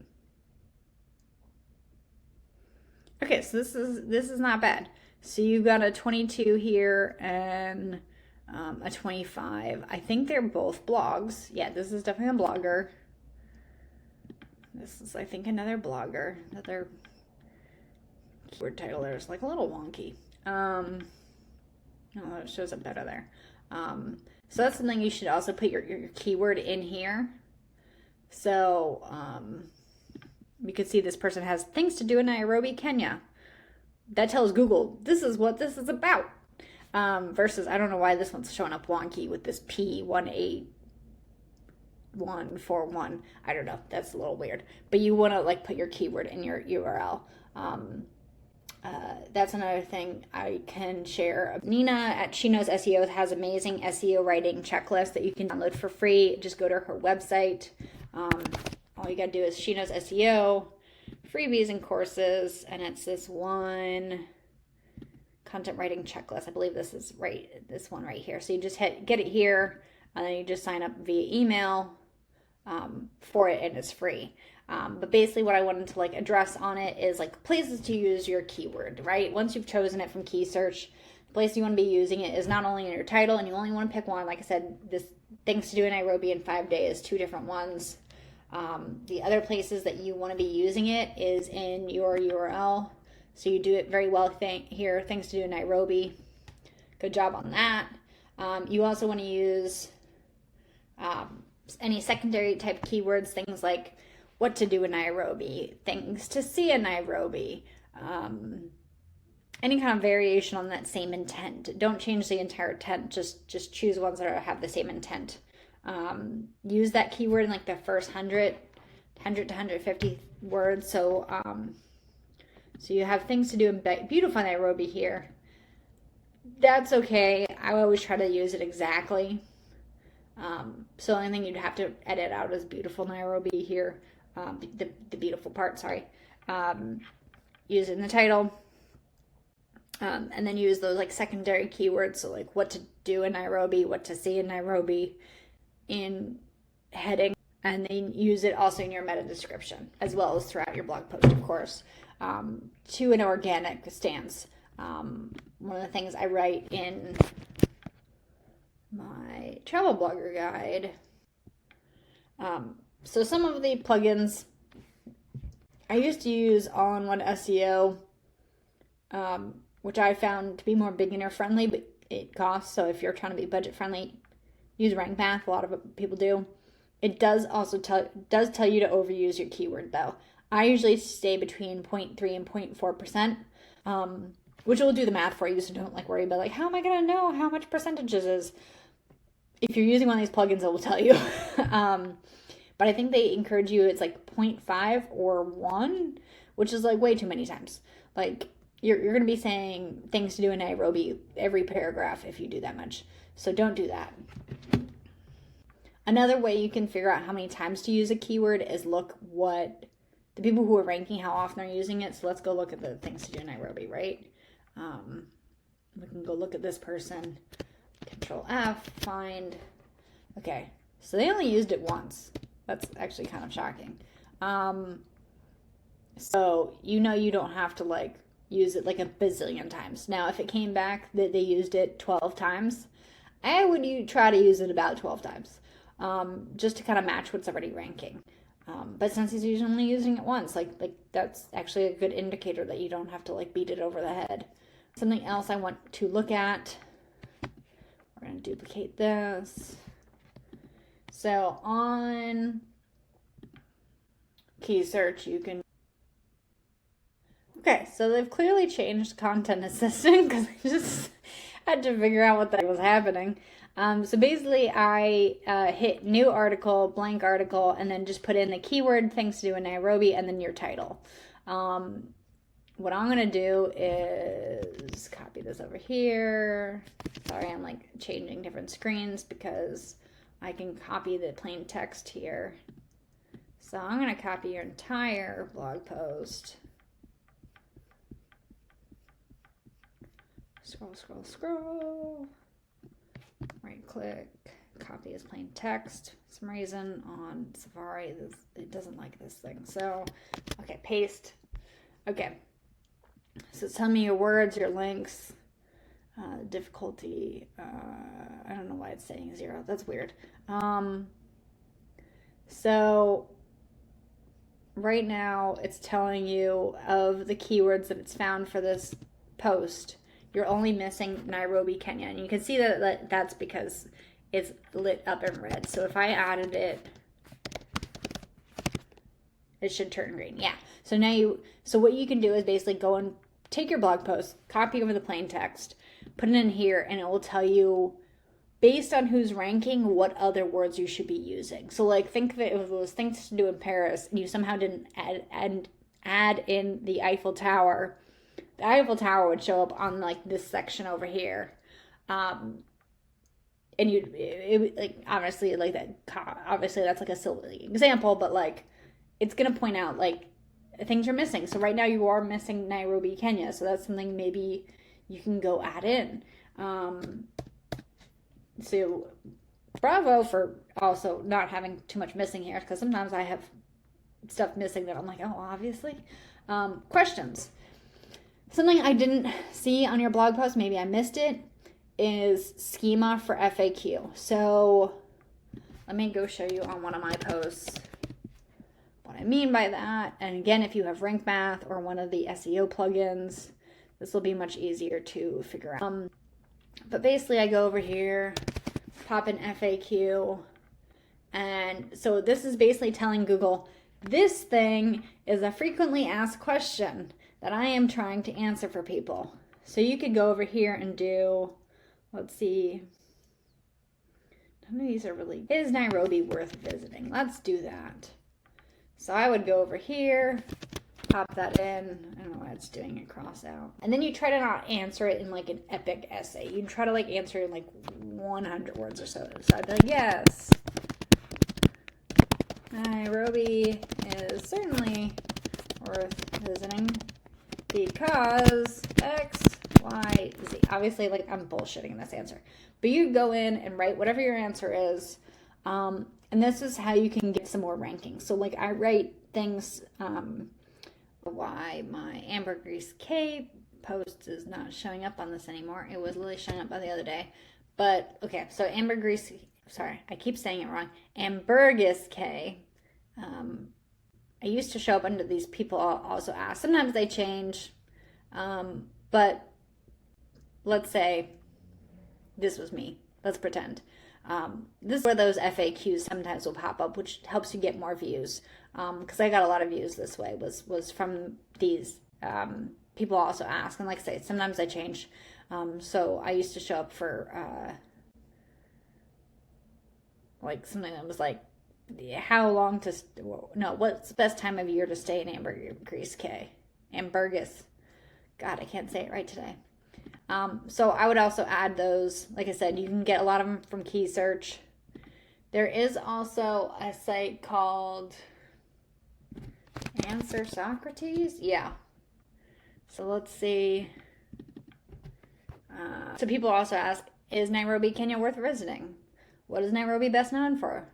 Okay, so this is not bad. So you've got a 22 here and a 25. I think they're both blogs. Yeah, this is definitely a blogger. This is, I think, another blogger. Another keyword title there is like a little wonky. No, it shows up better there. So that's something you should also put your keyword in here. So you can see this person has things to do in Nairobi, Kenya. That tells Google this is what this is about. Versus, I don't know why this one's showing up wonky with this P18141. I don't know. That's a little weird. But you want to like put your keyword in your URL. That's another thing I can share. Nina at She Knows SEO has amazing SEO writing checklist that you can download for free. Just go to her website. All you gotta do is She Knows SEO, freebies and courses, and it's this one content writing checklist. I believe this is this one right here. So you just get it here, and then you just sign up via email for it, and it's free. But basically what I wanted to like address on it is like places to use your keyword, right? Once you've chosen it from Keysearch, the place you want to be using it is not only in your title, and you only want to pick one. Like I said, this things to do in Nairobi in 5 days, 2 different ones. The other places that you want to be using it is in your URL. So you do it very well here, things to do in Nairobi. Good job on that. You also want to use any secondary type keywords, things like what to do in Nairobi, things to see in Nairobi, any kind of variation on that same intent. Don't change the entire intent, just choose ones that have the same intent. Use that keyword in like the first 100 to 150 words. So you have things to do in beautiful Nairobi here. That's okay. I always try to use it exactly. So the only thing you'd have to edit out is beautiful Nairobi here. The beautiful part, sorry. Use it in the title. And then use those like secondary keywords. So like what to do in Nairobi, what to see in Nairobi in heading. And then use it also in your meta description, as well as throughout your blog post, of course, to an organic stance. One of the things I write in my travel blogger guide. So some of the plugins I used to use on One SEO, which I found to be more beginner friendly, but it costs. So if you're trying to be budget friendly, use Rank Math. A lot of people do. It does also tell you to overuse your keyword though. I usually stay between 0.3 and 0.4%, which will do the math for you, so don't like worry about like, how am I gonna know how much percentage this is? If you're using one of these plugins, it will tell you. But I think they encourage you, it's like 0.5 or 1, which is like way too many times. Like you're going to be saying things to do in Nairobi every paragraph if you do that much. So don't do that. Another way you can figure out how many times to use a keyword is look what the people who are ranking, how often they're using it. So let's go look at the things to do in Nairobi, right? We can go look at this person. Control F, find. Okay, so they only used it once. That's actually kind of shocking. So you don't have to like use it like a bazillion times. Now, if it came back that they used it 12 times, I would try to use it about 12 times, just to kind of match what's already ranking. But since he's usually using it once, like that's actually a good indicator that you don't have to like beat it over the head. Something else I want to look at. We're going to duplicate this. So on Keysearch, you can... Okay, so they've clearly changed Content Assistant because I just had to figure out what that was happening. So basically, I hit new article, blank article, and then just put in the keyword, things to do in Nairobi, and then your title. What I'm going to do is copy this over here. Sorry, I'm like changing different screens because I can copy the plain text here. So I'm going to copy your entire blog post. Scroll, scroll, scroll. Right click, copy as plain text. For some reason on Safari, it doesn't like this thing. So, okay, paste. Okay. So tell me your words, your links, difficulty. I don't know why it's saying 0. That's weird. So right now it's telling you of the keywords that it's found for this post. You're only missing Nairobi, Kenya. And you can see that that's because it's lit up in red. So if I added it, it should turn green. Yeah. So now so what you can do is basically go and take your blog post, copy over the plain text, put it in here, and it will tell you based on who's ranking what other words you should be using. So like think of it if it was things to do in Paris and you somehow didn't add in the Eiffel Tower. The Eiffel Tower would show up on like this section over here. And like obviously like that, obviously that's like a silly example, but like it's going to point out like things are missing. So right now you are missing Nairobi, Kenya. So that's something maybe you can go add in. So bravo for also not having too much missing here, because sometimes I have stuff missing that I'm like, oh, obviously. Questions. Something I didn't see on your blog post, maybe I missed it, is schema for FAQ. So let me go show you on one of my posts what I mean by that. And again, if you have Rank Math or one of the SEO plugins, this will be much easier to figure out. But basically I go over here, pop in FAQ, and so this is basically telling Google, this thing is a frequently asked question that I am trying to answer for people. So you could go over here and do, let's see, none of these are really, is Nairobi worth visiting? Let's do that. So I would go over here, pop that in. I don't know why it's doing it cross out. And then you try to not answer it in like an epic essay. You try to like answer it in like 100 words or so. So I'd be like, yes, Nairobi is certainly worth visiting because X, Y, Z. Obviously, like I'm bullshitting this answer. But you go in and write whatever your answer is. And this is how you can get some more rankings. So like I write things, why my ambergris K post is not showing up on this anymore. It was literally showing up on the other day. But okay, so ambergris, sorry, I keep saying it wrong. Ambergris K. I used to show up under these people also ask. Sometimes they change. But let's say this was me. Let's pretend. This is where those FAQs sometimes will pop up, which helps you get more views. Because I got a lot of views this way was from these. People also ask, and like I say, sometimes I change. So I used to show up for like something that was like, how long to, no, what's the best time of year to stay in Ambergris Caye? Ambergris. God, I can't say it right today. So I would also add those. Like I said, you can get a lot of them from Keysearch. There is also a site called Answer Socrates. Yeah. So let's see. So people also ask, is Nairobi, Kenya worth visiting? What is Nairobi best known for?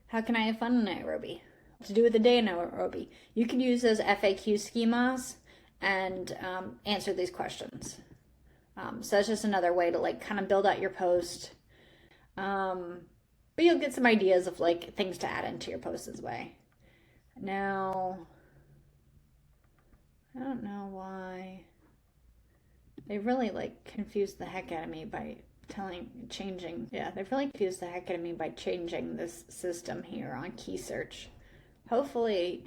How can I have fun in Nairobi? What to do with the day in Nairobi? You can use those FAQ schemas and answer these questions. So that's just another way to like kind of build out your post. But you'll get some ideas of like things to add into your post as well. Now, I don't know why they really like confused the heck out of me by changing. Yeah, they've really confused the heck out of me by changing this system here on Keysearch. Hopefully,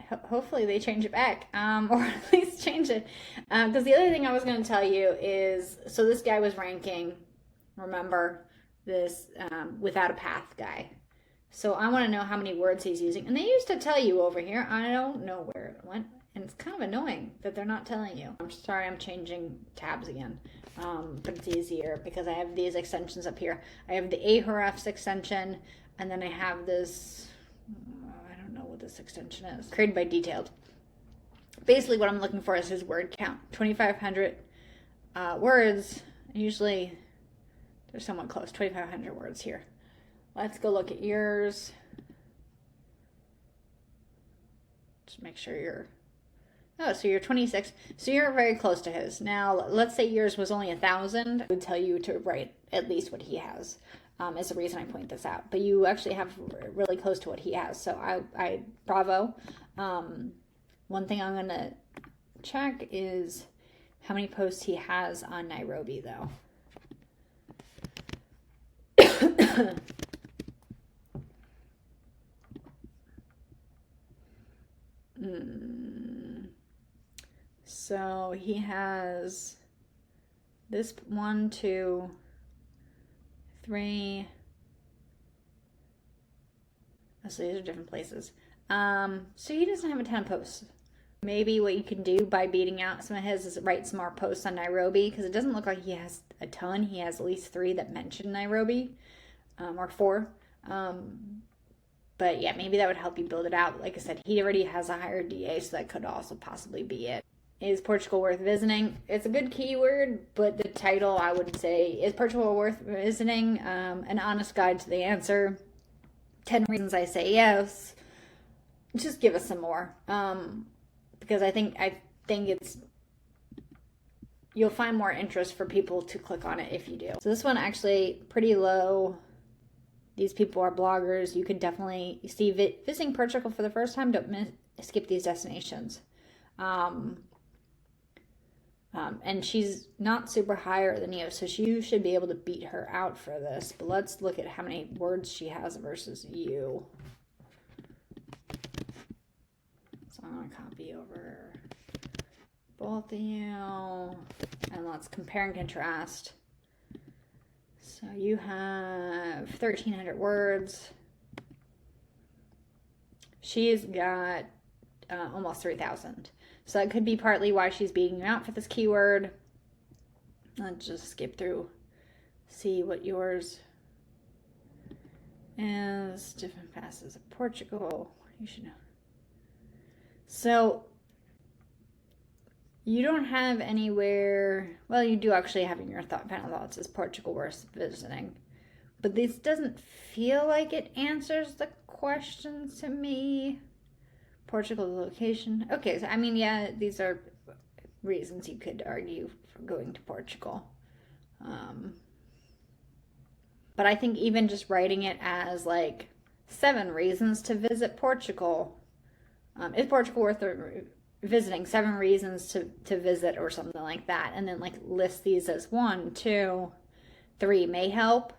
hopefully they change it back, or at least change it. Because the other thing I was going to tell you is, so this guy was ranking, remember, this without a path guy. So I want to know how many words he's using. And they used to tell you over here. I don't know where it went. And it's kind of annoying that they're not telling you. I'm sorry, I'm changing tabs again. But it's easier because I have these extensions up here. I have the Ahrefs extension, and then I have this, I don't know what this extension is. Created by Detailed. Basically what I'm looking for is his word count. 2,500 words. Usually they're somewhat close. 2,500 words here. Let's go look at yours. Just make sure you're, oh, so you're 26. So you're very close to his. Now, let's say yours was only 1,000. I would tell you to write at least what he has, is the reason I point this out. But you actually have really close to what he has. So I bravo. One thing I'm going to check is how many posts he has on Nairobi, though. So he has this 1, 2, 3. So these are different places. So he doesn't have a ton of posts. Maybe what you can do by beating out some of his is write some more posts on Nairobi, because it doesn't look like he has a ton. He has at least 3 that mention Nairobi, or 4. But yeah, maybe that would help you build it out. Like I said, he already has a higher DA, so that could also possibly be it. Is Portugal worth visiting? It's a good keyword, but the title, I would say, is Portugal worth visiting? An honest guide to the answer. 10 reasons I say yes. Just give us some more. Because I think it's, you'll find more interest for people to click on it if you do. So this one actually pretty low. These people are bloggers. You could definitely see visiting Portugal for the first time. Don't skip these destinations. And she's not super higher than you, so you should be able to beat her out for this. But let's look at how many words she has versus you. So I'm going to copy over both of you. And let's compare and contrast. So you have 1,300 words. She's got almost 3,000. So that could be partly why she's beating you out for this keyword. Let's just skip through, see what yours is. Different passes of Portugal. You should know. So you don't have anywhere, well, you do actually have in your final thoughts is Portugal worth visiting. But this doesn't feel like it answers the questions to me. Portugal location. Okay, so I mean, yeah, these are reasons you could argue for going to Portugal. But I think even just writing it as like 7 reasons to visit Portugal. Is Portugal worth visiting, 7 reasons to visit or something like that, and then like list these as 1, 2, 3 may help.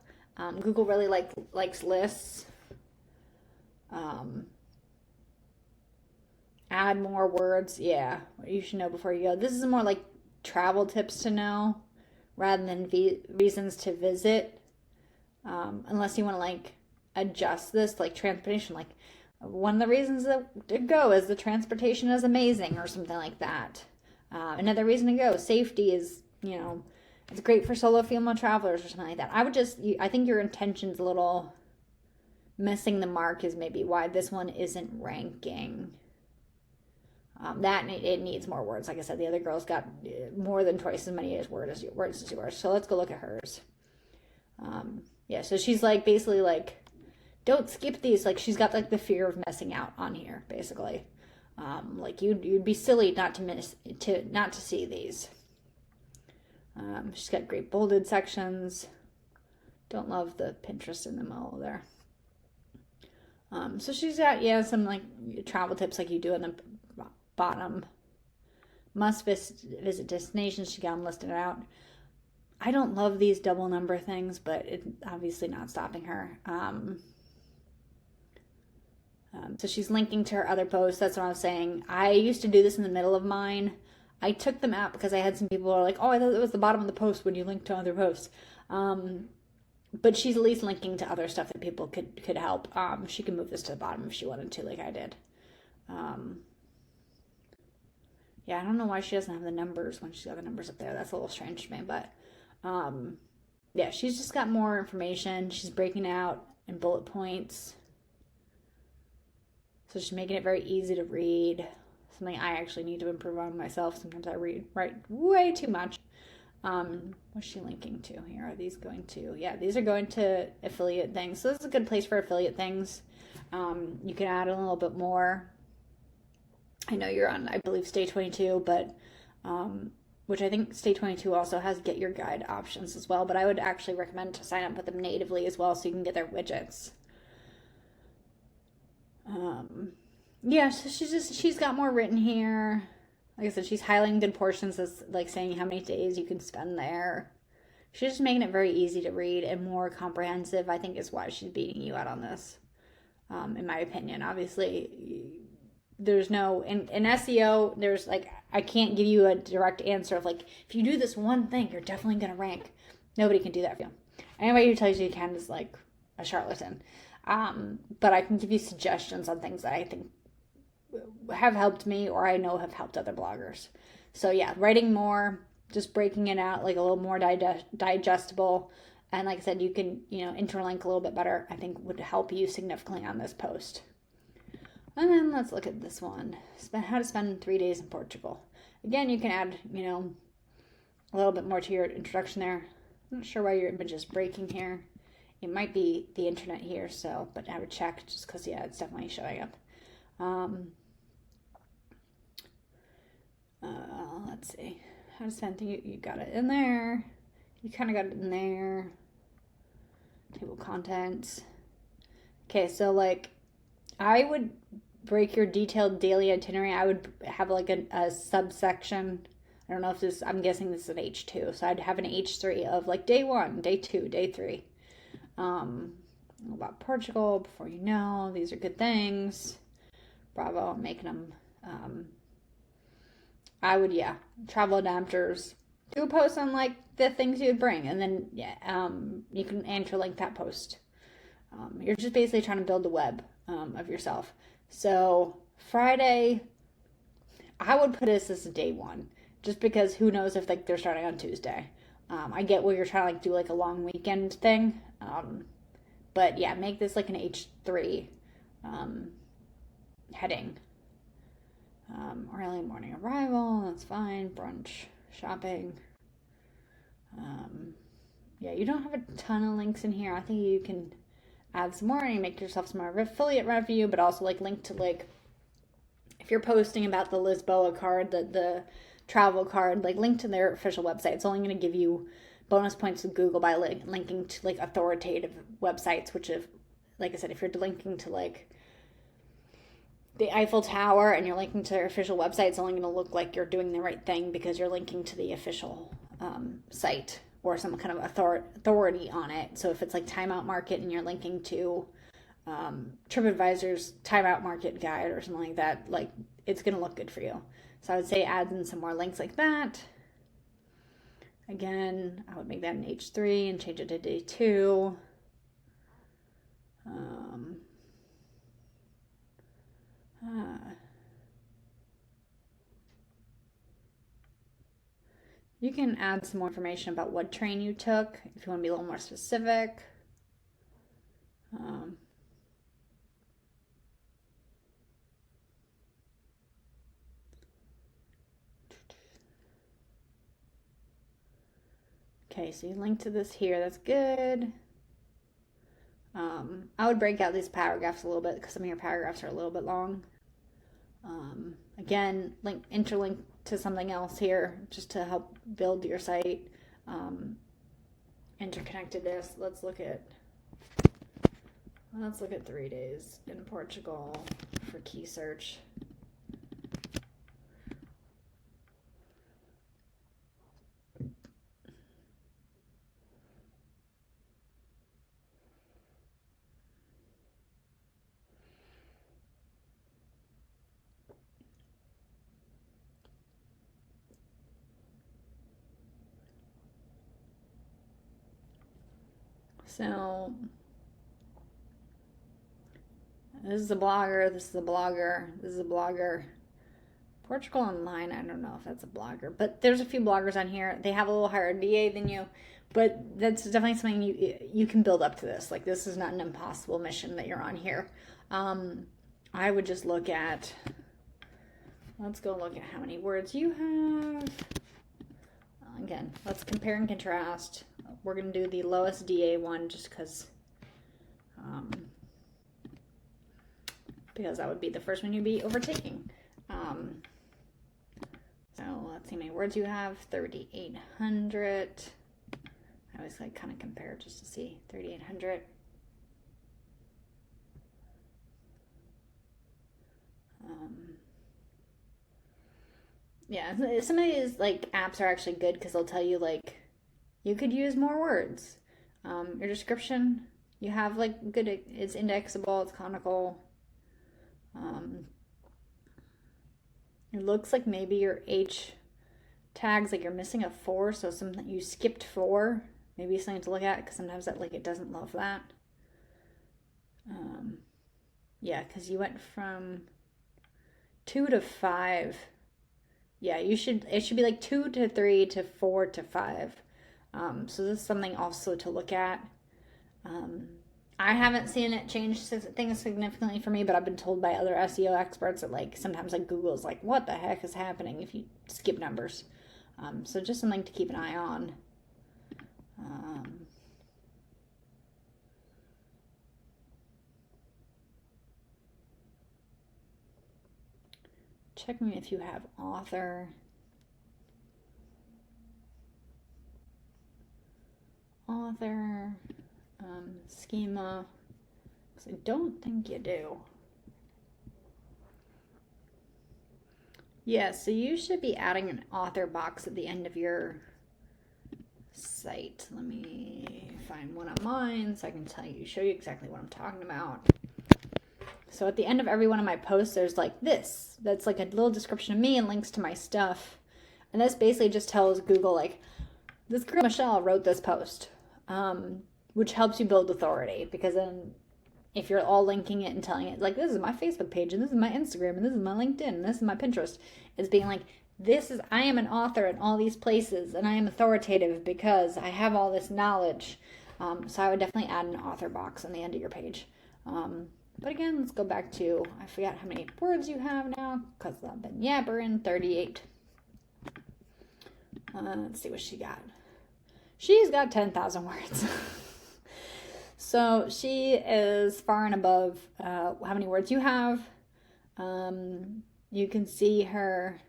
Google really likes lists. Add more words. Yeah, you should know before you go. This is more like travel tips to know rather than reasons to visit. Unless you want to like adjust this, like transportation, like one of the reasons to go is the transportation is amazing or something like that. Another reason to go, safety is, it's great for solo female travelers or something like that. I think your intention's a little missing the mark is maybe why this one isn't ranking. That it needs more words. Like I said, the other girl's got more than twice as many words as yours. So let's go look at hers. Yeah, so she's like basically like, don't skip these. Like she's got like the fear of missing out on here, basically. Like you'd be silly not to see these. She's got great bolded sections. Don't love the Pinterest in the middle there. So she's got some like travel tips like you do in the bottom. Must visit destinations. She got them listed out. I don't love these double number things, but it's obviously not stopping her. So she's linking to her other posts. That's what I was saying. I used to do this in the middle of mine. I took them out because I had some people who are like, oh, I thought it was the bottom of the post when you link to other posts. But she's at least linking to other stuff that people could help. She can move this to the bottom if she wanted to, like I did. Yeah, I don't know why she doesn't have the numbers when she's got the numbers up there. That's a little strange to me, but yeah, she's just got more information. She's breaking out in bullet points. So she's making it very easy to read. Something I actually need to improve on myself. Sometimes I write way too much. What's she linking to here? Are these going to, yeah, these are going to affiliate things. So this is a good place for affiliate things. You can add a little bit more. I know you're on, I believe, Stay 22, but, which I think Stay 22 also has Get Your Guide options as well, but I would actually recommend to sign up with them natively as well so you can get their widgets. Yeah, so she's got more written here. Like I said, she's highlighting good portions as like saying how many days you can spend there. She's just making it very easy to read and more comprehensive, I think is why she's beating you out on this. In my opinion, obviously, there's no, in SEO, there's like, I can't give you a direct answer of like, if you do this one thing, you're definitely going to rank. Nobody can do that for you. Anybody who tells you you can is like a charlatan. But I can give you suggestions on things that I think have helped me or I know have helped other bloggers. So yeah, writing more, just breaking it out like a little more digestible. And like I said, you can, interlink a little bit better, I think would help you significantly on this post. And then let's look at this one. How to spend 3 days in Portugal. Again, you can add, a little bit more to your introduction there. I'm not sure why your image is breaking here. It might be the internet here, but I would check just because, yeah, it's definitely showing up. Let's see. How to spend, you got it in there. You kind of got it in there. Table contents. Okay, so like, I would break your detailed daily itinerary. I would have like a subsection. I don't know if this, I'm guessing this is an H2. So I'd have an H3 of like day 1, day 2, day 3. About Portugal, before you know, these are good things. Bravo, I'm making them. I would, travel adapters. Do a post on like the things you would bring, and then you can interlink that post. You're just basically trying to build the web of yourself. So Friday, I would put this as a day 1, just because who knows if like they're starting on Tuesday. I get where you're trying to like do like a long weekend thing, but yeah, make this like an H3 heading. Early morning arrival, that's fine. Brunch, shopping. Yeah, you don't have a ton of links in here. I think you can add some more and make yourself some more affiliate revenue, but also like link to like, if you're posting about the Lisboa card, the travel card, like link to their official website. It's only going to give you bonus points with Google by linking to like authoritative websites, which if, like I said, if you're linking to like the Eiffel Tower and you're linking to their official website, it's only going to look like you're doing the right thing because you're linking to the official site or some kind of authority on it. So if it's like Timeout Market and you're linking to TripAdvisor's Timeout Market guide or something like that, like it's going to look good for you. So I would say add in some more links like that. Again, I would make that an H3 and change it to day 2. You can add some more information about what train you took if you want to be a little more specific. Okay, so you link to this here. That's good. I would break out these paragraphs a little bit because some of your paragraphs are a little bit long. Again, interlink to something else here just to help build your site. Interconnectedness. Let's look at 3 days in Portugal for Keysearch. So this is a blogger, this is a blogger, this is a blogger. Portugal Online, I don't know if that's a blogger, but there's a few bloggers on here. They have a little higher DA than you, but that's definitely something you can build up to this. Like this is not an impossible mission that you're on here. I would just look at, let's go look at how many words you have. Again, let's compare and contrast. We're going to do the lowest DA one just because that would be the first one you'd be overtaking. So let's see how many words you have. 3,800. I always like kind of compare just to see. 3,800. Yeah, some of these like apps are actually good because they'll tell you like you could use more words. Your description, you have like good, it's indexable, it's conical. It looks like maybe your H tags, like you're missing a 4, so something you skipped 4, maybe something to look at because sometimes that like it doesn't love that. Yeah, because you went from 2 to 5. Yeah, it should be like 2 to 3 to 4 to 5. So this is something also to look at. I haven't seen it change things significantly for me, but I've been told by other SEO experts that like sometimes like Google's like, what the heck is happening if you skip numbers? So just something to keep an eye on. Check me if you have author. Schema, because I don't think you do. Yeah, so you should be adding an author box at the end of your site. Let me find one of mine so I can show you exactly what I'm talking about. So at the end of every one of my posts, there's like this. That's like a little description of me and links to my stuff. And this basically just tells Google like, this girl Michelle wrote this post. Which helps you build authority, because then if you're all linking it and telling it like, this is my Facebook page and this is my Instagram and this is my LinkedIn and this is my Pinterest, it's being like, I am an author in all these places and I am authoritative because I have all this knowledge. So I would definitely add an author box on the end of your page. But again, let's go back to, I forgot how many words you have now because I've been yabbering. 38. Let's see what she got. She's got 10,000 words. So she is far and above how many words you have. You can see her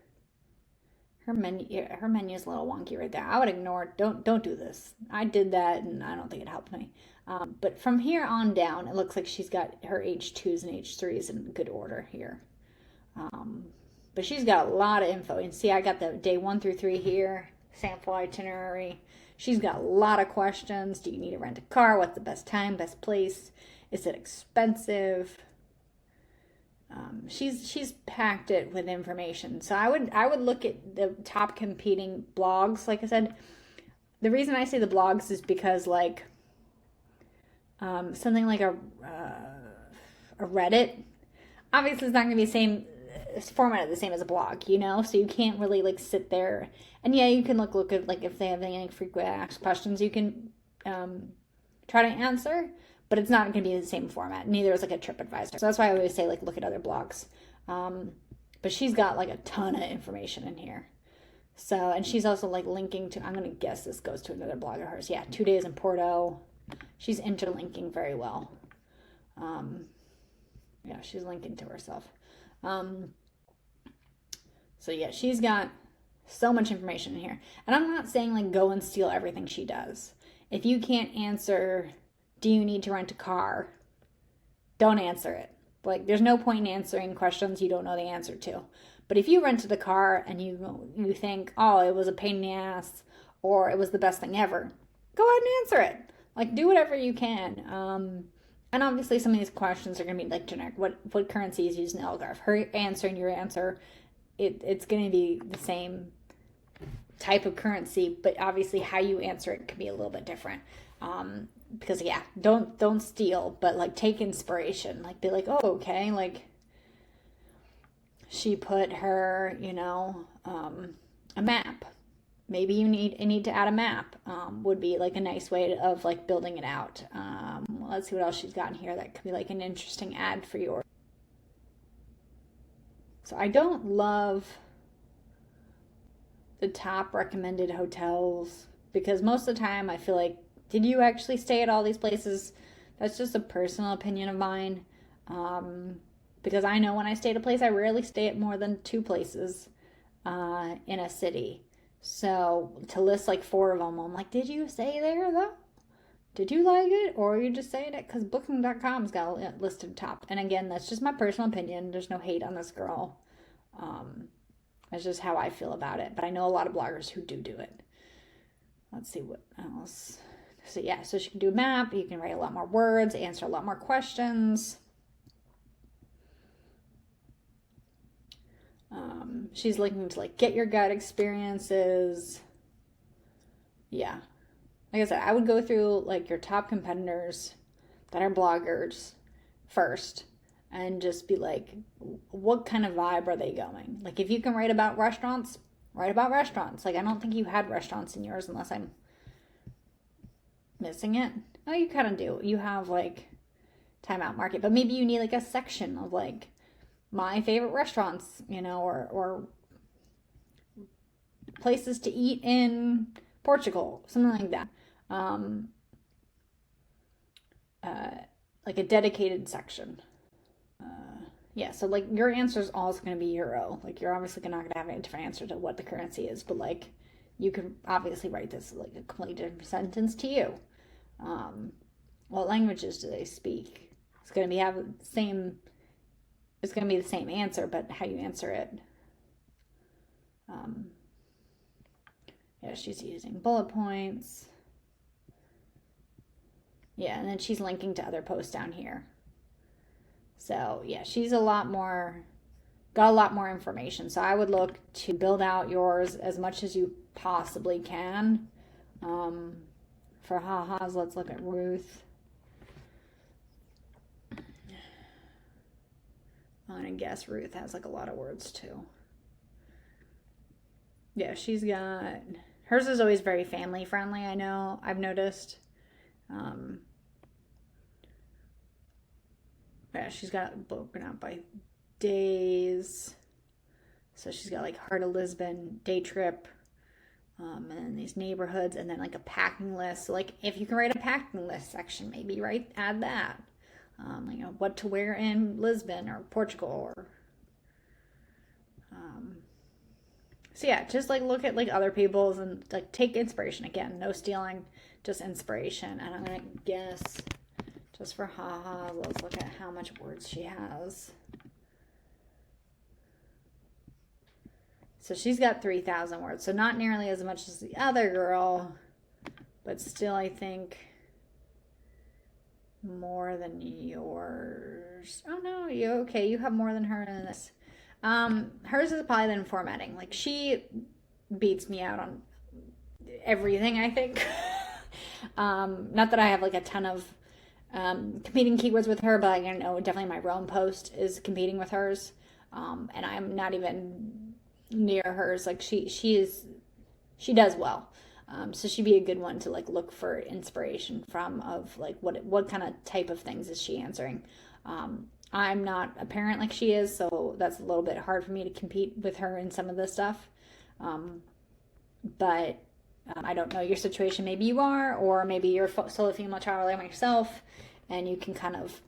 menu. Her menu is a little wonky right there. I would ignore it. Don't do this. I did that and I don't think it helped me. But from here on down, it looks like she's got her H2s and H3s in good order here. But she's got a lot of info. And see, I got the day 1 through 3 here, sample itinerary. She's got a lot of questions. Do you need to rent a car? What's the best time, best place? Is it expensive? She's packed it with information. So I would look at the top competing blogs. Like I said, the reason I say the blogs is because like something like a Reddit, obviously it's not going to be the same format, the same as a blog, you know, so you can't really like sit there and yeah, you can look at like if they have any frequent asked questions, you can try to answer, but it's not going to be the same format. Neither is like a TripAdvisor. So that's why I always say like look at other blogs. But she's got like a ton of information in here. So, and she's also like linking to, I'm going to guess this goes to another blog of hers. Yeah, 2 days in Porto. She's interlinking very well. Yeah, she's linking to herself. So yeah, she's got so much information in here. And I'm not saying like go and steal everything she does. If you can't answer, do you need to rent a car? Don't answer it. Like there's no point in answering questions you don't know the answer to. But if you rented a car and you think, oh, it was a pain in the ass or it was the best thing ever, go ahead and answer it. Like do whatever you can. And obviously some of these questions are going to be like generic. What currency is used in Algarve? Her answer and your answer, it's going to be the same type of currency, but obviously how you answer it can be a little bit different. Because yeah, don't steal, but like take inspiration. Like be like, oh, okay, like she put her, you know, a map. Maybe you need to add a map. Would be like a nice way of like building it out. Let's see what else she's got in here that could be like an interesting ad for yours. So I don't love the top recommended hotels because most of the time I feel like, did you actually stay at all these places? That's just a personal opinion of mine. Because I know when I stay at a place, I rarely stay at more than 2 places in a city. So to list like 4 of them, I'm like, did you stay there though? Did you like it? Or are you just saying it because booking.com's got it listed top? And again, that's just my personal opinion. There's no hate on this girl. That's just how I feel about it. But I know a lot of bloggers who do it. Let's see what else. So yeah, so she can do a map. You can write a lot more words, answer a lot more questions. She's looking to like get your guide experiences. Yeah. Like I said, I would go through like your top competitors that are bloggers first and just be like, what kind of vibe are they going? Like if you can write about restaurants, write about restaurants. Like I don't think you had restaurants in yours unless I'm missing it. Oh, you kind of do. You have like Time Out Market, but maybe you need like a section of like my favorite restaurants, you know, or places to eat in Portugal, something like that. Like a dedicated section. Yeah, so like your answer is also going to be euro. Like you're obviously not going to have a different answer to what the currency is, but like you can obviously write this like a completely different sentence to you. What languages do they speak? It's going to be it's going to be the same answer, but how you answer it. Yeah, she's using bullet points. Yeah, and then she's linking to other posts down here. So yeah, she's got a lot more information. So I would look to build out yours as much as you possibly can. For ha-has, let's look at Ruth. I'm gonna guess Ruth has like a lot of words too. Yeah, she's got, hers is always very family friendly, I know, I've noticed. Yeah, she's got it broken out by days. So she's got like Heart of Lisbon, day trip, and then these neighborhoods, and then like a packing list. So like if you can write a packing list section, maybe add that. You know, what to wear in Lisbon or Portugal, or so yeah, just like look at like other people's and like take inspiration. Again, no stealing, just inspiration. And I'm gonna guess just for haha, let's look at how much words she has. So she's got 3,000 words. So not nearly as much as the other girl, but still I think more than yours. Oh no, you have more than her in this. Hers is probably then formatting. Like, she beats me out on everything, I think. Not that I have like a ton of competing keywords with her, but I know definitely my Rome post is competing with hers. And I'm not even near hers. Like, she does well. So she'd be a good one to like look for inspiration from, of like what kind of type of things is she answering. I'm not a parent like she is, so that's a little bit hard for me to compete with her in some of this stuff. But I don't know your situation. Maybe you are, or maybe you're a solo female traveler like myself, and you can kind of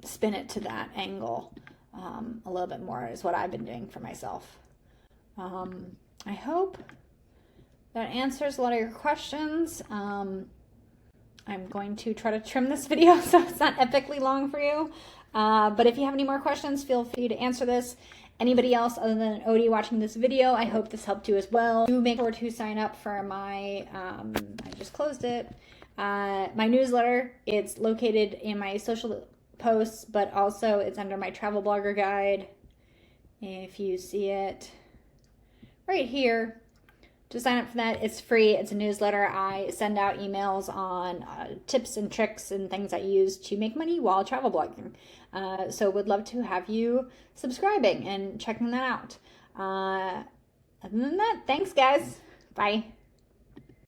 spin it to that angle a little bit more, is what I've been doing for myself. I hope that answers a lot of your questions. I'm going to try to trim this video so it's not epically long for you. But if you have any more questions, feel free to answer this. Anybody else other than Odie watching this video, I hope this helped you as well. Do make sure to sign up for my, I just closed it, my newsletter. It's located in my social posts, but also it's under my travel blogger guide. If you see it right here, to sign up for that. It's free. It's a newsletter. I send out emails on tips and tricks and things I use to make money while travel blogging. So would love to have you subscribing and checking that out. Other than that, thanks guys. Bye.